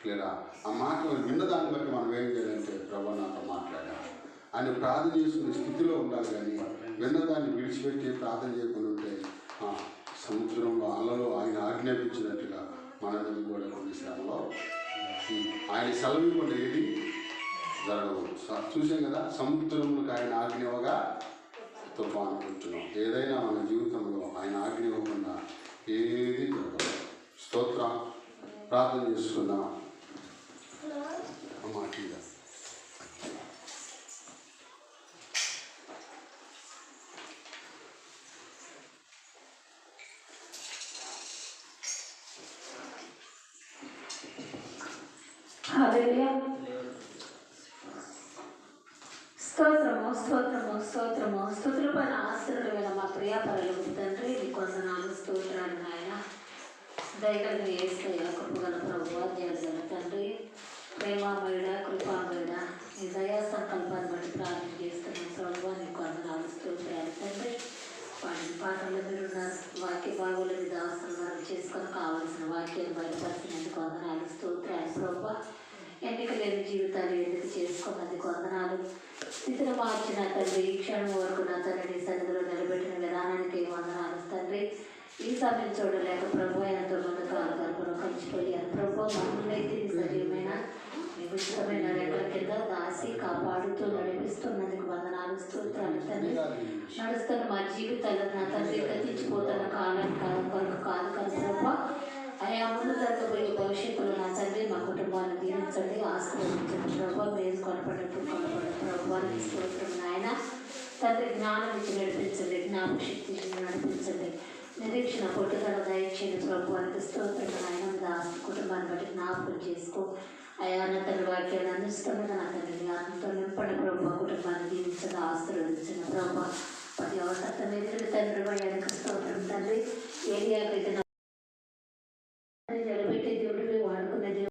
లేదా ఆ మాటలు విన్నదాన్ని బట్టి మనం ఏం చేయాలంటే ప్రభు నాతో మాట్లాడాలి అని ప్రార్థన చేసుకునే స్థితిలో ఉండాలి. కానీ విన్నదాన్ని విడిచిపెట్టి ప్రార్థన చేయకుండా ఉంటే సముద్రంలో అలలో ఆయన ఆజ్ఞాపించినట్టుగా మన మీద కూడా కొన్ని శ్రమలో ఆయన సెలవు కూడా ఏది జరగదు. చూసాం కదా, సముద్రంలోకి ఆయన ఆజ్ఞ ఇవ్వగా తుఫాను పుట్టున్నాం. ఏదైనా మన జీవితంలో ఆయన ఆజ్ఞ ఇవ్వకుండా ఏది జరగదు. స్తోత్రం. ప్రార్థన చేసుకున్నాం. మాట్లాడ స్తోత్రము స్తోత్రము స్తోత్రము స్తుతులపైన ఆశ్రయుడైన మా ప్రియాపరలోకి తండ్రి నీకు వందనాలు స్తోత్రాలు నాయన. దయగలిగిన యేసయ్య, కృపగల ప్రభువా, దయగల తండ్రి, ప్రేమామయుడ, కృపామయుడ, నీ దయా సంకల్పాన్ని బట్టి ప్రార్థన చేస్తున్నాం ప్రభువా. నీకు వందనాలు స్తోత్రాలు తండ్రి. వాటిని పాటల్లో మీరున్నారు. వాక్య భాగంలో దాసులు వారు చేసుకొని కావలసిన వాక్యాన్ని బయటపరిచినందుకు వందనాలు స్తోత్రాలు ప్రభువా. ఎన్నిక లేని జీవితాలు ఎందుకు చేసుకున్నందుకు వందనాలు. స్థితిని మార్చిన తండ్రి, ఈ క్షణం వరకు నా తండ్రి సన్నిధిలో నిలబెట్టిన విధానానికి వందనాలు తండ్రి. ఈ సమయం చూడలేక ప్రభు ఎంతో మంది కాలగర్భంలో కలిసిపోయారు ప్రభు. మమ్మల్ని సజీవమైన మీకు ఇష్టమైన రెక్కల కింద దాసి కాపాడుతూ నడిపిస్తున్నందుకు వందనాలు స్తోత్రాలు తండ్రి. నడుస్తున్న మా జీవితాలను నా తండ్రి గతించిపోతున్న కాలానికి కొరకు కాదు కానీ ప్రభు, అయా ముందు జరగబోయే భవిష్యత్తులో నా తండ్రి మా కుటుంబాన్ని దీవించండి, ఆశీర్వదించండి ప్రభు. మీరు కొనపడట్టు ప్రభు స్తోత్రం నాయన. తండ్రి జ్ఞానం ఇచ్చి నడిపించండి, జ్ఞాపశక్తి నడిపించండి, నిరీక్షణ పట్టుదల దయచేయండి ప్రభు. స్తోత్రం నాయన. దాస్ కుటుంబాన్ని బట్టి జ్ఞాపకం చేసుకో అయా. నా తండ్రి వాక్యాన్ని అందిస్తుండగా నా తండ్రి ఆత్మతో నింపండి ప్రభు. కుటుంబాన్ని దీవించగా ఆశీర్వదించండి ప్రభు.